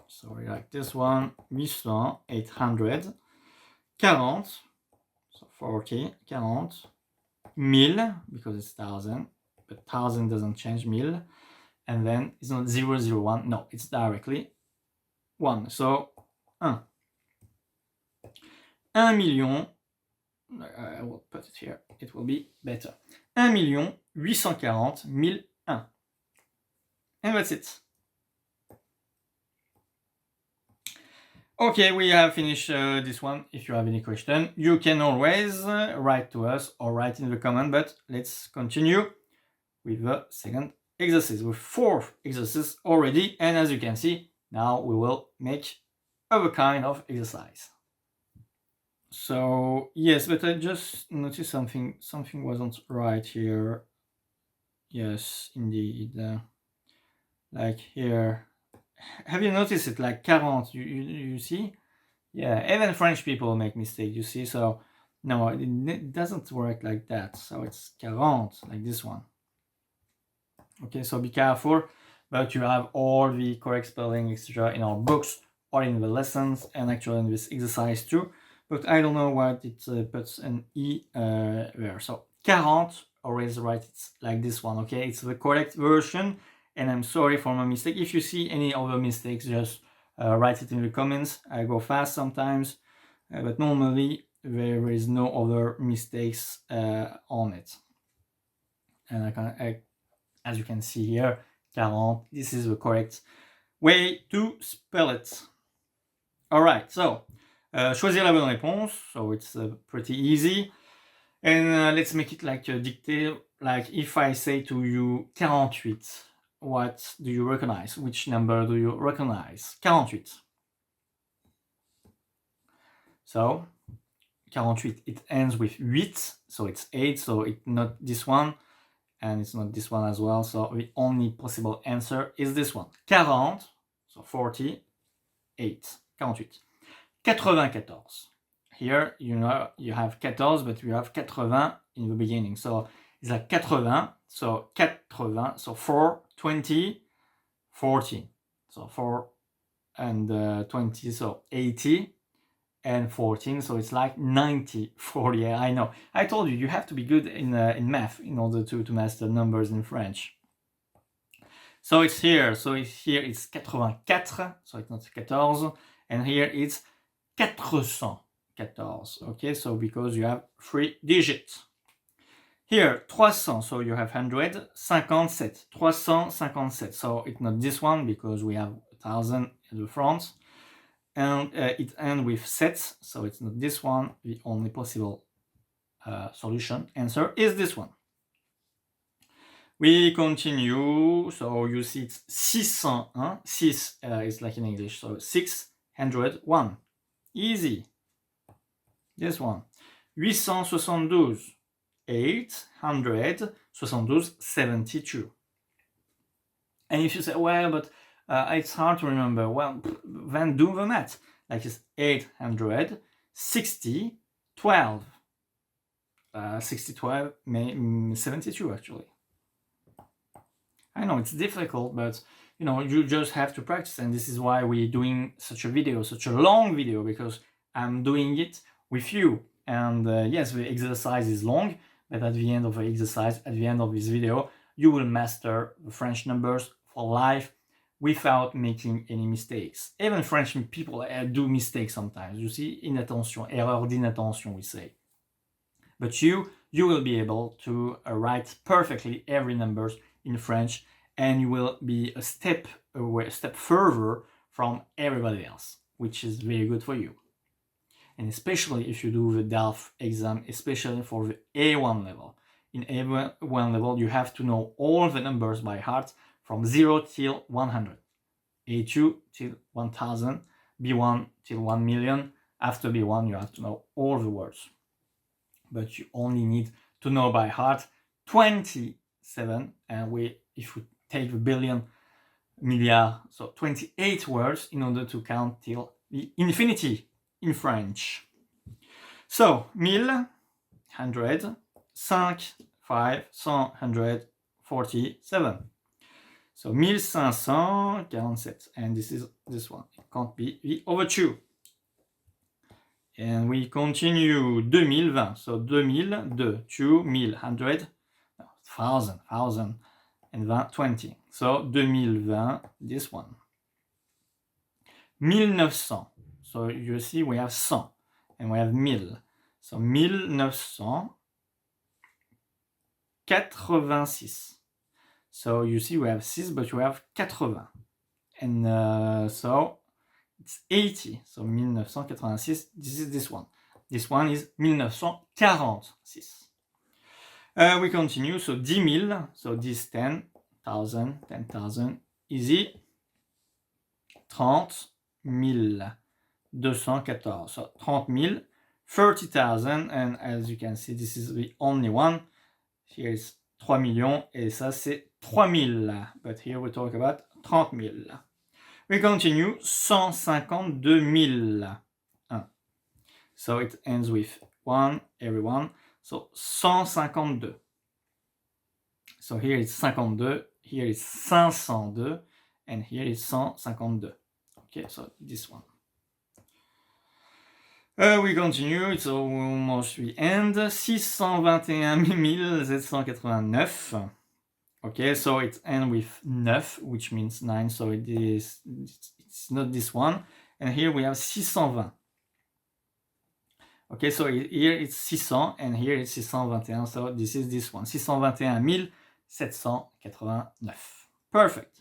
Sorry, like this one. 800, 800. 40, so 40, 40. 1000, because it's 1000, but 1000 doesn't change 1000. And then it's not 001, no, it's directly 1. So 1. 1 million, I will put it here, it will be better. 1 million 840 1001. And that's it. Okay, we have finished this one. If you have any question, you can always write to us or write in the comment, but let's continue with the second exercise, with 4 exercises already. And as you can see, now we will make other kind of exercise. So yes, but I just noticed something wasn't right here. Yes, indeed. Like here, have you noticed it? Like 40, you see? Yeah, even French people make mistakes, you see? So no, it doesn't work like that. So it's 40, like this one. Okay, so be careful, but you have all the correct spelling, etc. in our books or in the lessons, and actually in this exercise too. But I don't know why it puts an E there. So 40, always write it like this one, okay? It's the correct version, and I'm sorry for my mistake. If you see any other mistakes, just write it in the comments. I go fast sometimes, but normally there is no other mistakes on it. And as you can see here, 40, this is the correct way to spell it. Alright, so choisir la bonne réponse, so it's pretty easy. And let's make it like a dictée. Like if I say to you 48, what do you recognize? Which number do you recognize? 48. So 48, it ends with 8, so it's 8, so it's not this one, and it's not this one as well, so the only possible answer is this one. 40, so 48. 48. 94. Here, you know, you have 14, but you have 80 in the beginning. So it's like 80, so 80, so 4, 20, 40. So 4 and 20, so 80, and 14, so it's like 90, 40. Yeah, I know. I told you, you have to be good in math in order to master numbers in French. So it's here, here it's 84, so it's not 14, and here it's 414, okay, so because you have 3 digits. Here, 300, so you have 100, 57, 357, so it's not this one because we have 1000 at the front, and it ends with sets, so it's not this one. The only possible solution answer is this one. We continue, so you see it's 601, 6 is like in English, so 601, easy. This one, 872, 872, 72. And if you say, well, but it's hard to remember, well, then do the math. Like it's 860, 12. 60, 12, 72 actually. I know it's difficult, but you know, you just have to practice, and this is why we're doing such a video, such a long video, because I'm doing it with you. And yes, the exercise is long, but at the end of the exercise, at the end of this video, you will master the French numbers for life without making any mistakes. Even French people do mistakes sometimes. You see, inattention, erreur d'inattention, we say. But you will be able to write perfectly every numbers in French, and you will be a step further from everybody else, which is very good for you. And especially if you do the DALF exam, especially for the A1 level. In A1 level, you have to know all the numbers by heart from 0 till 100, A2 till 1000, B1 till 1 million. After B1, you have to know all the words. But you only need to know by heart 27, and if we take the billion, milliard, so 28 words in order to count till the infinity in French. So 1000, 100, 5, 5, 100, 47. So 1547, and this is this one. It can't be the other two. And we continue 2020, so 2000, 2000, 100, 1000, and 20. So 2020, this one. 1900, so you see we have 100, and we have 1000. So 1986. So you see we have 6, but we have 80. And so it's 80. So 1986, this is this one. This one is 1946. We continue, so 10,000, so this 10,000, 10,000, easy. 30,214, so 30,000, 30,000, and as you can see, this is the only one. Here is 3 millions, et ça c'est 3000, but here we talk about 30,000. We continue, 152,000. So it ends with 1, everyone. So 152. So here it's 52, here is 502, and here is 152. Okay, so this one. We continue, it's almost the end. 621,789. Okay, so it ends with 9, which means 9, so it's not this one. And here we have 620. Okay, so here it's 600, and here it's 621, so this is this one. 621,789. Perfect.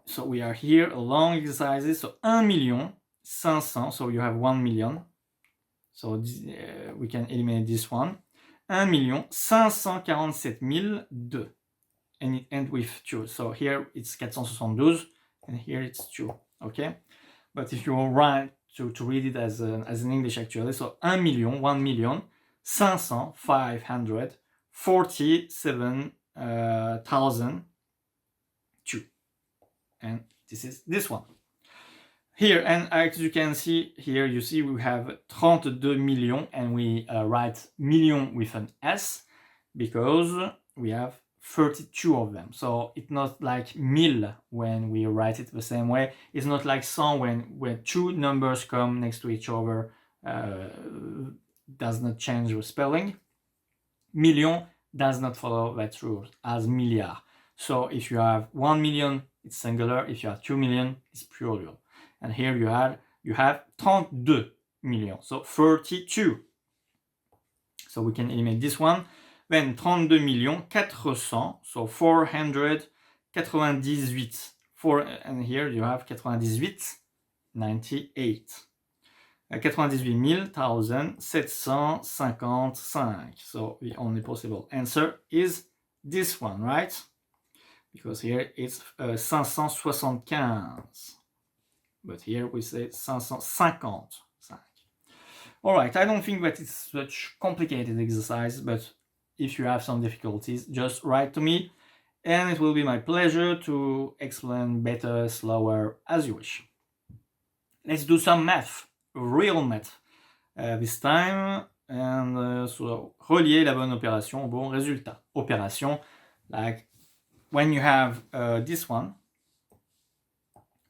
So we are here, long exercises. So 1,500,000, so you have 1 million. So we can eliminate this one. 1,547,002. And it ends with 2. So here it's 472, and here it's 2. Okay? But if you write to read it as an English actually, so 1,547,002. And this is this one. Here, and as you can see here, you see we have 32 millions, and we write million with an S because we have 32 of them. So it's not like mille when we write it the same way. It's not like 100 when two numbers come next to each other, does not change the spelling. Million does not follow that rule as milliard. So if you have 1 million, it's singular. If you have 2 million, it's plural. And here you have 32 millions, so 32. So we can eliminate this one. Then 32 millions 400, so 498. And here you have 98, 98. 98 755. So the only possible answer is this one, right? Because here it's 575. But here we say 555. Alright, I don't think that it's such complicated exercise, but if you have some difficulties, just write to me, and it will be my pleasure to explain better, slower, as you wish. Let's do some math, real math, this time, and so relier la bonne opération au bon résultat. Opération, like when you have this one,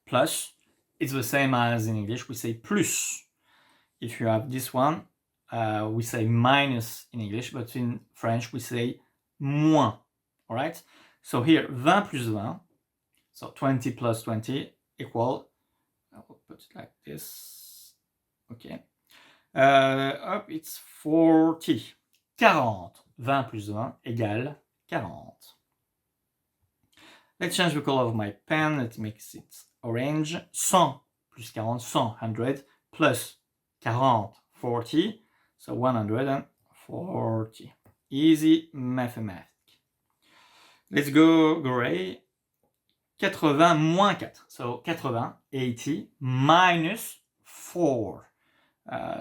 plus, it's the same as in English, we say plus. If you have this one, we say minus in English, but in French we say moins. All right? So here, 20 plus 20, so 20 plus 20 equal, I will put it like this. Okay. Up, it's 40. 40. 20 plus 20 égale 40. Let's change the color of my pen. Let's make it orange. 100 plus 40, 100, plus 40, 40, so 140. Easy mathematics. Let's go gray. 80 moins 4, so 80, 80, minus 4.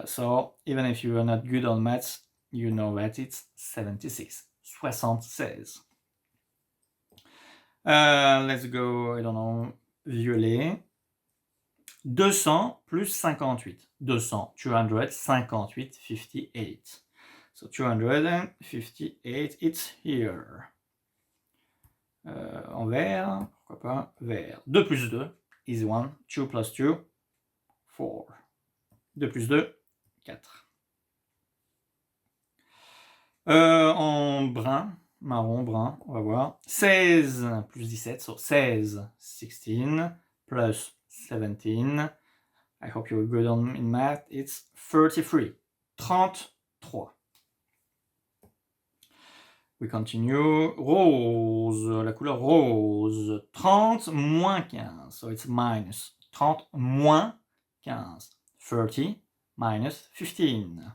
So even if you are not good on maths, you know that it's 76. 76. Let's go, I don't know, violet. 200 plus 58. 200, 258, 58. So 258, it's here. En vert, pourquoi pas vert. 2 plus 2 is 1. 2 plus 2, 4. 2 plus 2, 4. En brun, marron, brun, on va voir. 16 plus 17, so 16, 16, plus 17. I hope you're good in math. It's 33. 33. We continue. Rose, la couleur rose. 30 moins 15. So it's minus. 30 moins 15. 30 minus 15.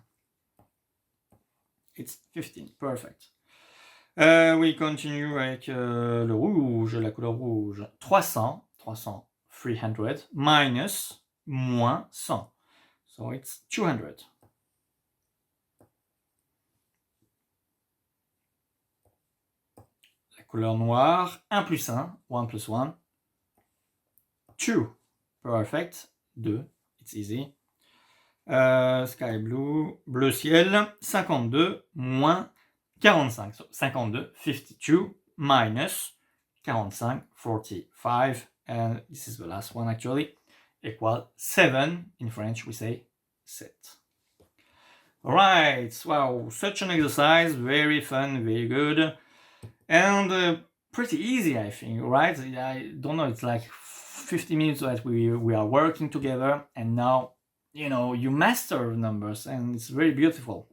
It's 15. Perfect. We continue avec le rouge, la couleur rouge. 300. 300. 300. Minus. Moins 100. So it's 200. Couleur noire, 1 plus 1, 1 plus 1, 2. Perfect, 2, it's easy. Sky blue, bleu ciel, 52 moins 45. So 52, 52, minus 45, 45. And this is the last one actually, equal 7. In French we say 7. Alright, wow, such an exercise, very fun, very good. And pretty easy, I think, right? I don't know, it's like 50 minutes that we are working together, and now, you know, you master numbers, and it's very beautiful.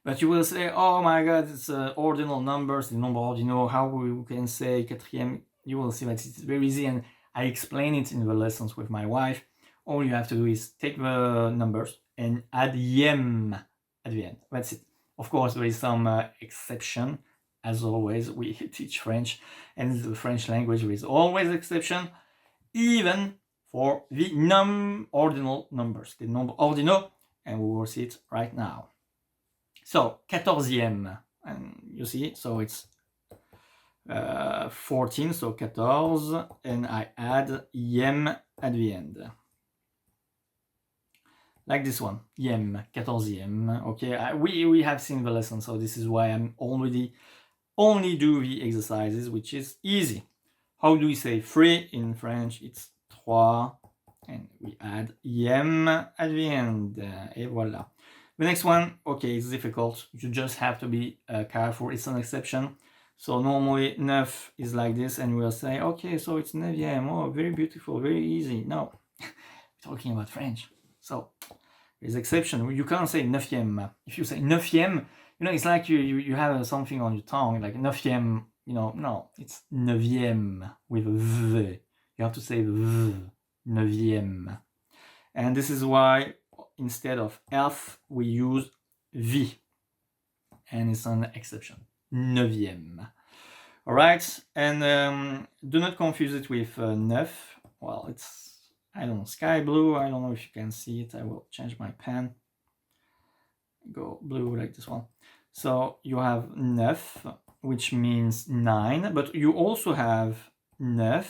But you will say, oh my god, it's ordinal numbers, the nombres ordinaux, how we can say quatrième. You will see that it's very easy, and I explain it in the lessons with my wife. All you have to do is take the numbers and add yem at the end. That's it. Of course, there is some exception. As always, we teach French, and in the French language there is always exception, even for the non-ordinal numbers, the nombres ordinaux, and we will see it right now. So, 14e, and you see, so it's 14, so 14, and I add yem at the end. Like this one, yem, 14e. Okay, we have seen the lesson, so this is why I'm only do the exercises, which is easy. How do we say 3 in French? It's 3, and we add yem at the end. Et voilà. The next one, okay, it's difficult. You just have to be careful. It's an exception. So normally 9 is like this, and we'll say, okay, so it's 9e. Oh, very beautiful, very easy. No, we're talking about French. So there's exception. You can't say 9e. If you say 9e, you know, it's like you have something on your tongue, like 9e, you know, no, it's 9e with a V. You have to say the V, 9e. And this is why instead of F, we use V. And it's an exception, 9e. All right, and do not confuse it with 9. Well, it's, I don't know, sky blue. I don't know if you can see it. I will change my pen. Go blue like this one. So you have 9, which means 9, but you also have 9,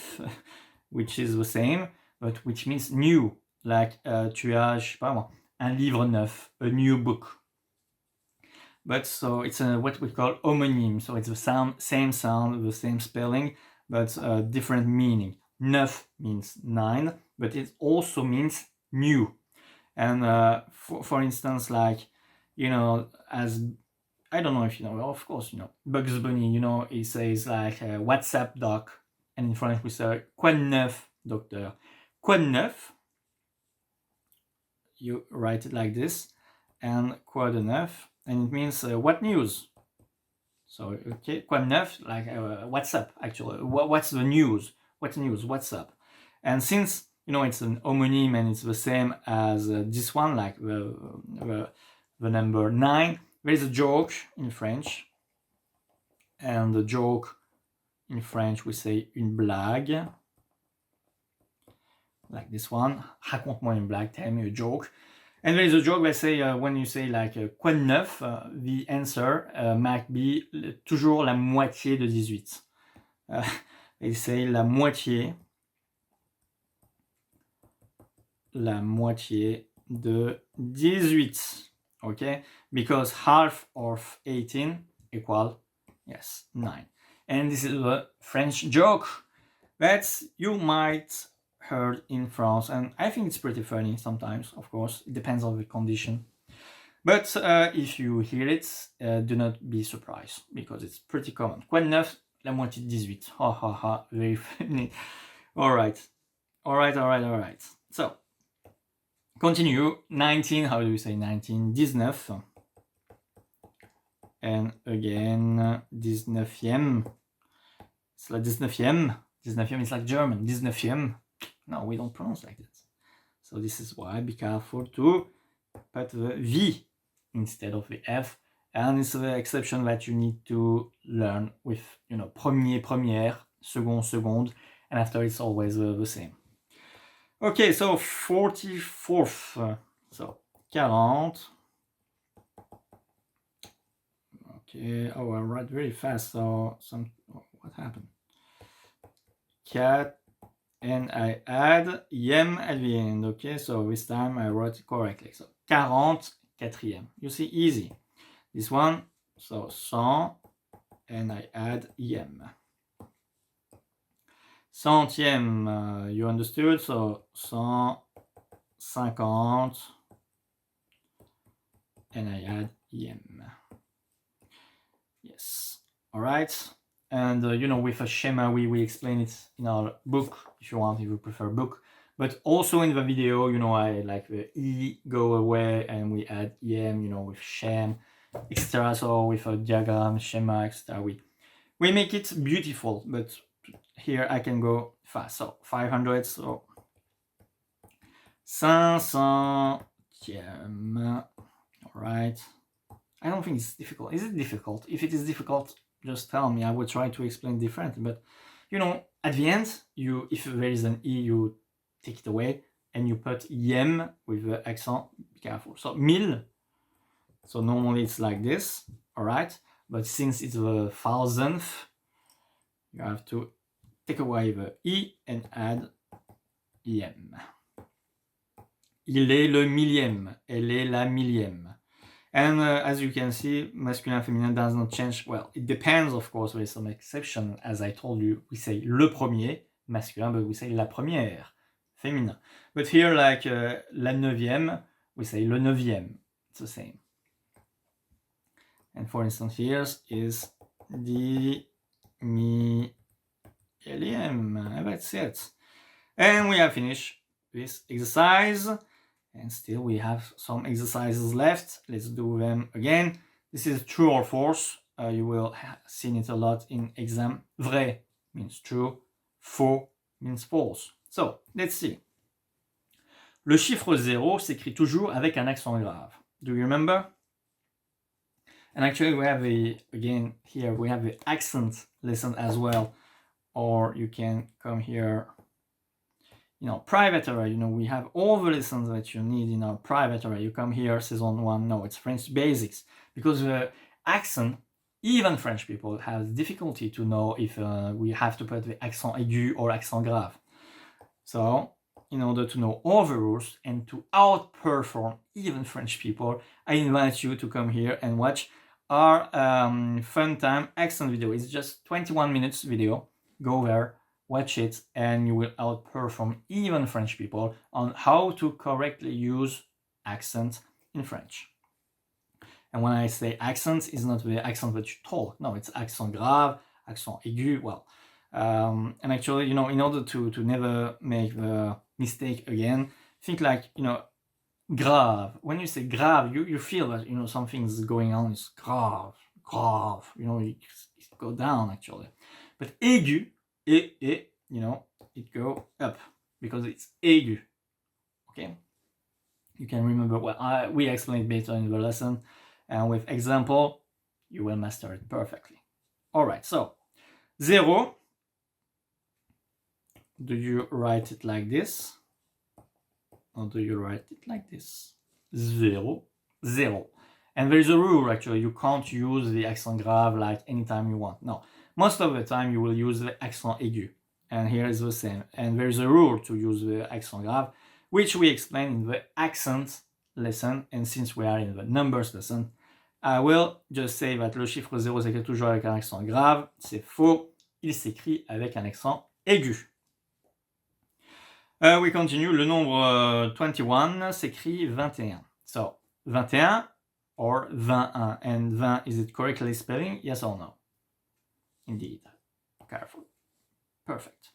which is the same, but which means new. Like tu as, je sais pas moi, un livre neuf, a new book. But so it's what we call homonyme. So it's the same sound, the same spelling, but different meaning. 9 means 9, but it also means new. And for instance, like, you know, as, I don't know if you know, of course, you know, Bugs Bunny, you know, he says like, what's up, doc? And in French we say, quoi de neuf, docteur? Quoi de neuf? You write it like this, and quoi de neuf, and it means what news? So, okay, quoi de neuf, like what's up, actually. What's the news? What's news? What's up? And since, you know, it's an homonyme and it's the same as this one, like the number 9, there is a joke in French. And the joke in French, we say une blague. Like this one, raconte-moi une blague, tell me a joke. And there is a joke, let's say, when you say like quoi de neuf, the answer might be toujours la moitié de 18. They say la moitié de 18. Okay, because half of 18 equal, yes, 9. And this is a French joke that you might heard in France, and I think it's pretty funny sometimes. Of course, it depends on the condition, but if you hear it, do not be surprised, because it's pretty common. Quoi de neuf, la moitié de 18. Ha ha ha, very funny. All right. So continue. 19, how do we say 19? 19. And again, 19e. It's like 19e. 19e is like German. 19e. No, we don't pronounce like that. So this is why, be careful to put the V instead of the F. And it's the exception that you need to learn with, you know, premier, première, second, seconde. And after it's always the same. Okay, so 44th. So 40. Okay, oh, I write very fast, so what happened? 4, and I add yem at the end. Okay, so this time I wrote it correctly. So 44e. You see, easy. This one, so 100, and I add yem. Centième, you understood? So 150, and I add yem. Yes. All right. And you know, with a schema, we explain it in our book, if you want, if you prefer book. But also in the video, you know, I like the E go away, and we add EM, you know, with shem, etc. So with a diagram, schema, etc. We make it beautiful, but here I can go fast. So 500, so 500e. All right. I don't think it's difficult. Is it difficult? If it is difficult, just tell me. I will try to explain differently. But, you know, at the end, if there is an E, you take it away, and you put yem with the accent. Be careful. So 1000. So normally it's like this, all right? But since it's the 1000th, you have to take away the E and add Il est le millième. Elle est la millième. And as you can see, masculin, féminin does not change. Well, it depends, of course, with some exception. As I told you, we say le premier, masculin, but we say la première, féminin. But here, like la neuvième, we say le neuvième. It's the same. And for instance, here is the millième. That's it. And we have finished this exercise. And still we have some exercises left. Let's do them again. This is true or false. You will have seen it a lot in exam. Vrai means true. Faux means false. So, let's see. Le chiffre 0 s'écrit toujours avec un accent grave. Do you remember? And actually we have again here we have the accent lesson as well. Or you can come here, private area, we have all the lessons that you need in our private area. You come here, saison 1, no, it's French basics. Because the accent, even French people have difficulty to know if we have to put the accent aigu or accent grave. So, in order to know all the rules and to outperform even French people, I invite you to come here and watch our fun time accent video. It's just 21 minutes video. Go there, watch it, and you will outperform even French people on how to correctly use accent in French. And when I say accent, it's not the accent that you talk. No, it's accent grave, accent aigu. Well, and actually, in order to never make the mistake again, think like, grave. When you say grave, you feel that, something's going on. It's grave, it go down actually. But aigu, it go up because it's aigu. Okay? You can remember we explained better in the lesson, and with example, you will master it perfectly. All right, so 0. Do you write it like this? Or do you write it like this? 0, 0. And there is a rule, actually. You can't use the accent grave like anytime you want. No. Most of the time, you will use the accent aigu. And here is the same. And there is a rule to use the accent grave, which we explain in the accent lesson. And since we are in the numbers lesson, I will just say that le chiffre 0 s'écrit toujours avec un accent grave. C'est faux. Il s'écrit avec un accent aigu. We continue. Le nombre 21 s'écrit 21. So, 21 or 21. And 20, is it correctly spelling? Yes or no? Indeed. Careful. Perfect.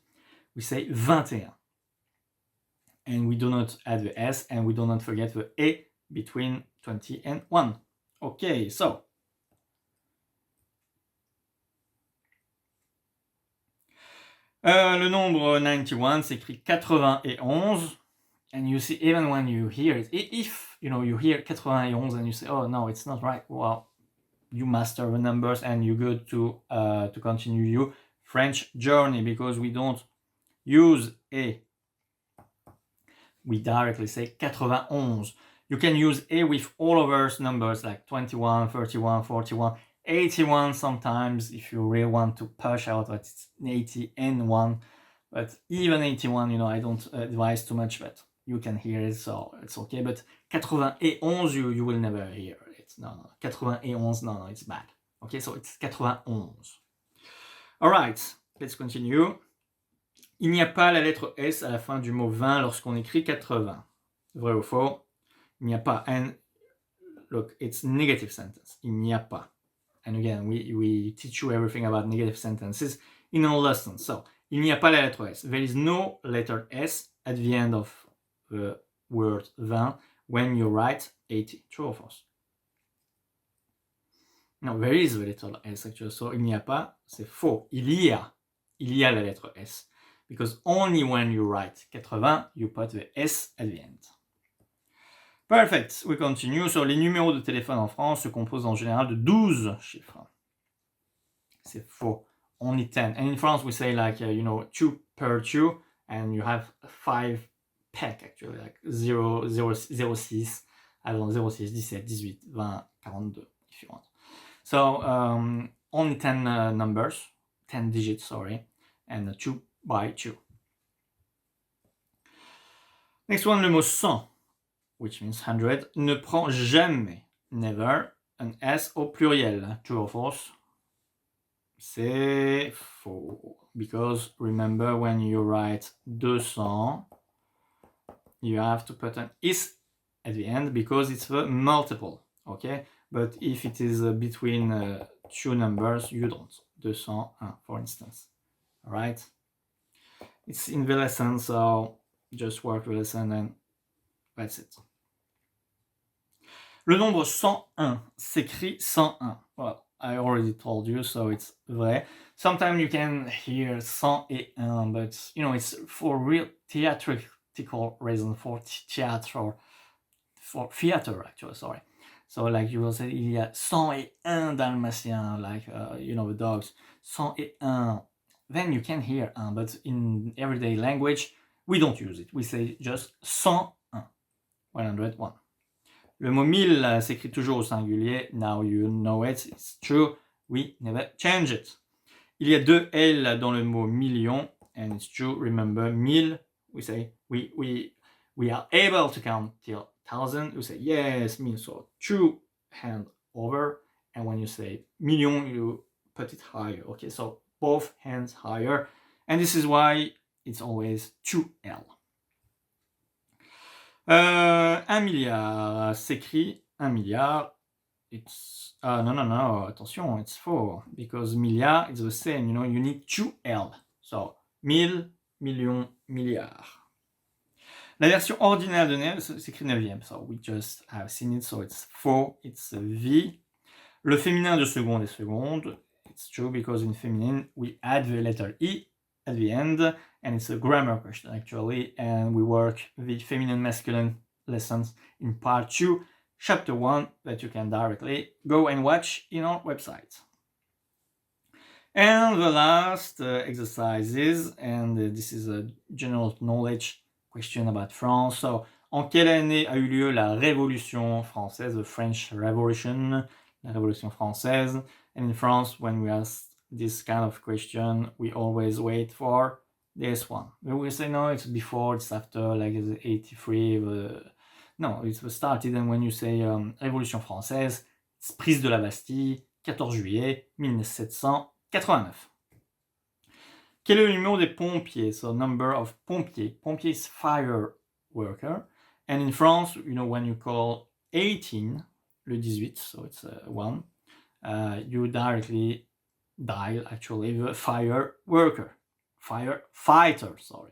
We say 21. And we do not add the S, and we do not forget the E between 20 and 1. Okay, so. Le nombre 91 s'écrit 91. And you see, even when you hear it, if you hear 91 and you say, oh no, it's not right, well, you master the numbers and you're good to continue your French journey, because we don't use A. We directly say 91. You can use A with all of those numbers like 21, 31, 41, 81 sometimes if you really want to push out that it's 80 and 1. But even 81, I don't advise too much, but you can hear it, so it's okay. But 91, you will never hear it. No. 91, no, it's bad. Okay, so it's 91. All right, let's continue. Il n'y a pas la lettre S à la fin du mot 20 lorsqu'on écrit 80. Vrai ou faux? Il n'y a pas. And look, it's negative sentence. Il n'y a pas. And again, we teach you everything about negative sentences in our lesson. So, il n'y a pas la lettre S. There is no letter S at the end of the word 20 when you write 80. True or false? No, there is the letter S actually. So, il n'y a pas, c'est faux. Il y a la lettre S. Because only when you write 80, you put the S at the end. Perfect, we continue. So, les numéros de téléphone en France se composent en général de 12 chiffres. C'est faux. Only 10. And in France, we say like, 2 per 2, and you have 5 pack actually, like 0, 0, 0, 6, I don't know, 0, 6, 17, 18, 20, 42, if you want. So, only 10 numbers, 10 digits, sorry, and 2 by 2. Next one, le mot 100, which means 100, ne prend jamais, never, un S au pluriel. True or false? C'est faux. Because remember, when you write 200, you have to put an is at the end because it's the multiple, okay? But if it is between two numbers, you don't. 201, for instance. All right? It's in the lesson, so just work the lesson and that's it. Le nombre 101 s'écrit 101. Well, I already told you, so it's vrai. Sometimes you can hear 101, but you know, it's for real theatrical reason, for theater, for theater actually, sorry. So like you will say, il y a 101 Dalmatiens, like, you know, the dogs, 101. Then you can hear un, but in everyday language, we don't use it. We say just 101, 101. Le mot 1000 s'écrit toujours au singulier. Now you know it, it's true. We never change it. Il y a deux L dans le mot million, and it's true. Remember, 1000, we say, we are able to count till 1000. We say, yes, 1000. So two hand over. And when you say million, you put it higher. Okay, so both hands higher. And this is why it's always 2L. 1 milliard s'écrit 1 milliard. It's no, attention, it's 4 because milliard is the same, you know, you need 2L. So 1000, millions, milliards. La version ordinale de 9 s'écrit 9e, so we just have seen it, so it's 4, it's a V. Le féminin de seconde est seconde. It's true because in feminine we add the letter E at the end, and it's a grammar question actually, and we work the feminine masculine lessons in part 2, chapter 1, that you can directly go and watch in our website. And the last exercises, and this is a general knowledge question about France. So, en quelle année a eu lieu la Révolution française, the French Revolution, la Révolution française? And in France, when we ask this kind of question, we always wait for this one. We say, no, it's before, it's after, like it's 83. No, it's started, and when you say Révolution française, it's prise de la Bastille, 14 juillet 1789. Quel est le numéro des pompiers? So, number of pompiers. Pompier is fire worker. And in France, you know, when you call 18, le 18, so it's 1, you directly dial actually the fire worker. Firefighter, sorry.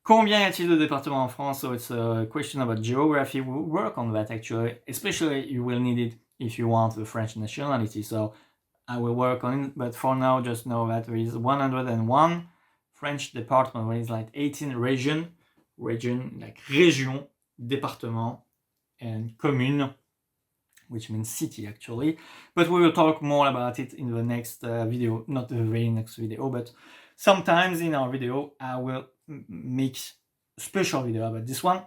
Combien y a-t-il de départements en France? So it's a question about geography. We'll work on that actually. Especially you will need it if you want the French nationality. So I will work on it. But for now, just know that there is 101 French department, where it's like 18 region, like région, département, and commune, which means city actually. But we will talk more about it in the next video, not the very next video, but sometimes in our video I will make a special video about this one.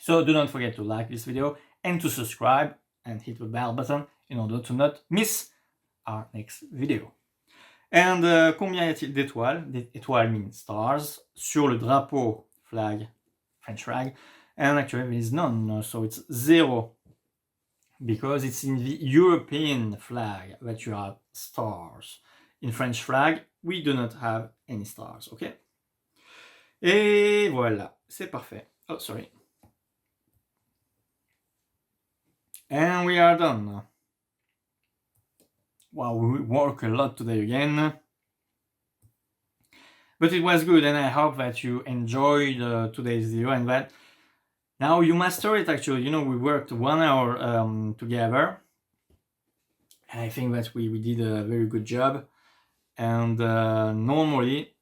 So do not forget to like this video and to subscribe and hit the bell button in order to not miss our next video. And combien y a-t-il d'étoiles? Étoiles mean stars. Sur le drapeau, flag, French flag. And actually there is none, so it's 0. Because it's in the European flag that you have stars. In French flag, we do not have any stars, okay? Et voilà, c'est parfait. Oh, sorry. And we are done. Wow, we work a lot today again. But it was good, and I hope that you enjoyed today's video and that now you master it actually. You know, we worked 1 hour together. And I think that we did a very good job. And normally,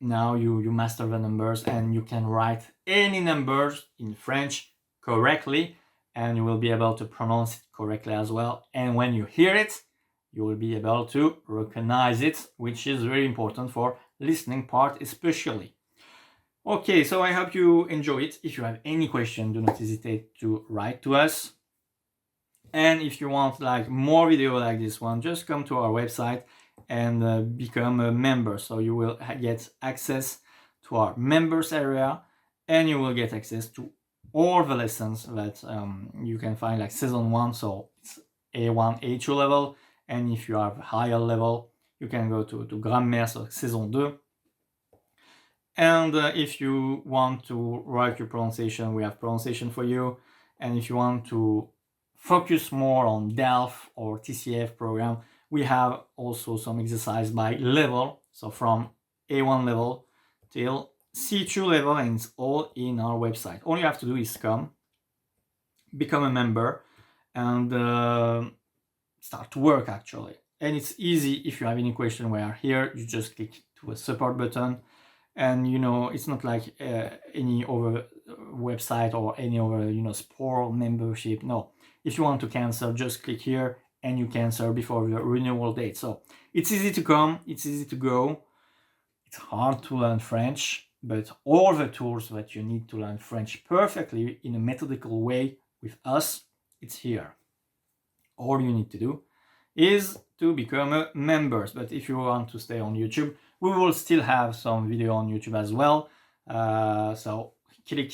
now you master the numbers and you can write any numbers in French correctly, and you will be able to pronounce it correctly as well. And when you hear it, you will be able to recognize it, which is very important for listening part especially. Okay, so I hope you enjoy it. If you have any question, do not hesitate to write to us. And if you want like more video like this one, just come to our website and become a member, so you will get access to our members area, and you will get access to all the lessons that you can find, like season 1, so it's A1, A2 level, and if you have higher level, you can go to grammaire, so saison 2. And if you want to write your pronunciation, we have pronunciation for you. And if you want to focus more on DELF or TCF program, we have also some exercise by level, so from A1 level till C2 level, and it's all in our website. All you have to do is come, become a member, and start to work actually. And it's easy. If you have any question, we are here. You just click to a support button, and it's not like any other website or any other sport membership. No, if you want to cancel, just click here and you cancel before the renewal date. So it's easy to come, it's easy to go. It's hard to learn French, but all the tools that you need to learn French perfectly in a methodical way with us, it's here. All you need to do is to become a member. But if you want to stay on YouTube, we will still have some video on YouTube as well. So click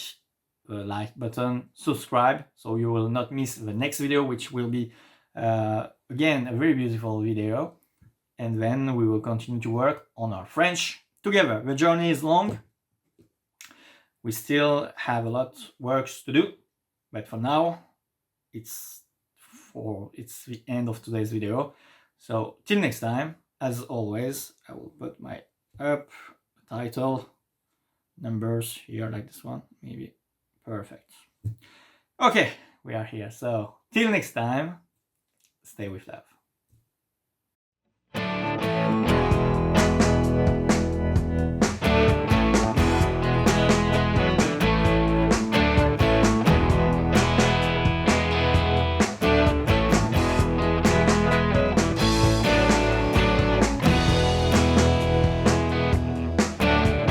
the like button, subscribe, so you will not miss the next video, which will be again a very beautiful video. And then we will continue to work on our French together. The journey is long. We still have a lot of work to do, but for now, it's the end of today's video. So till next time, as always, I will put my title, numbers here, like this one, maybe. Perfect. Okay, we are here. So till next time, stay with love.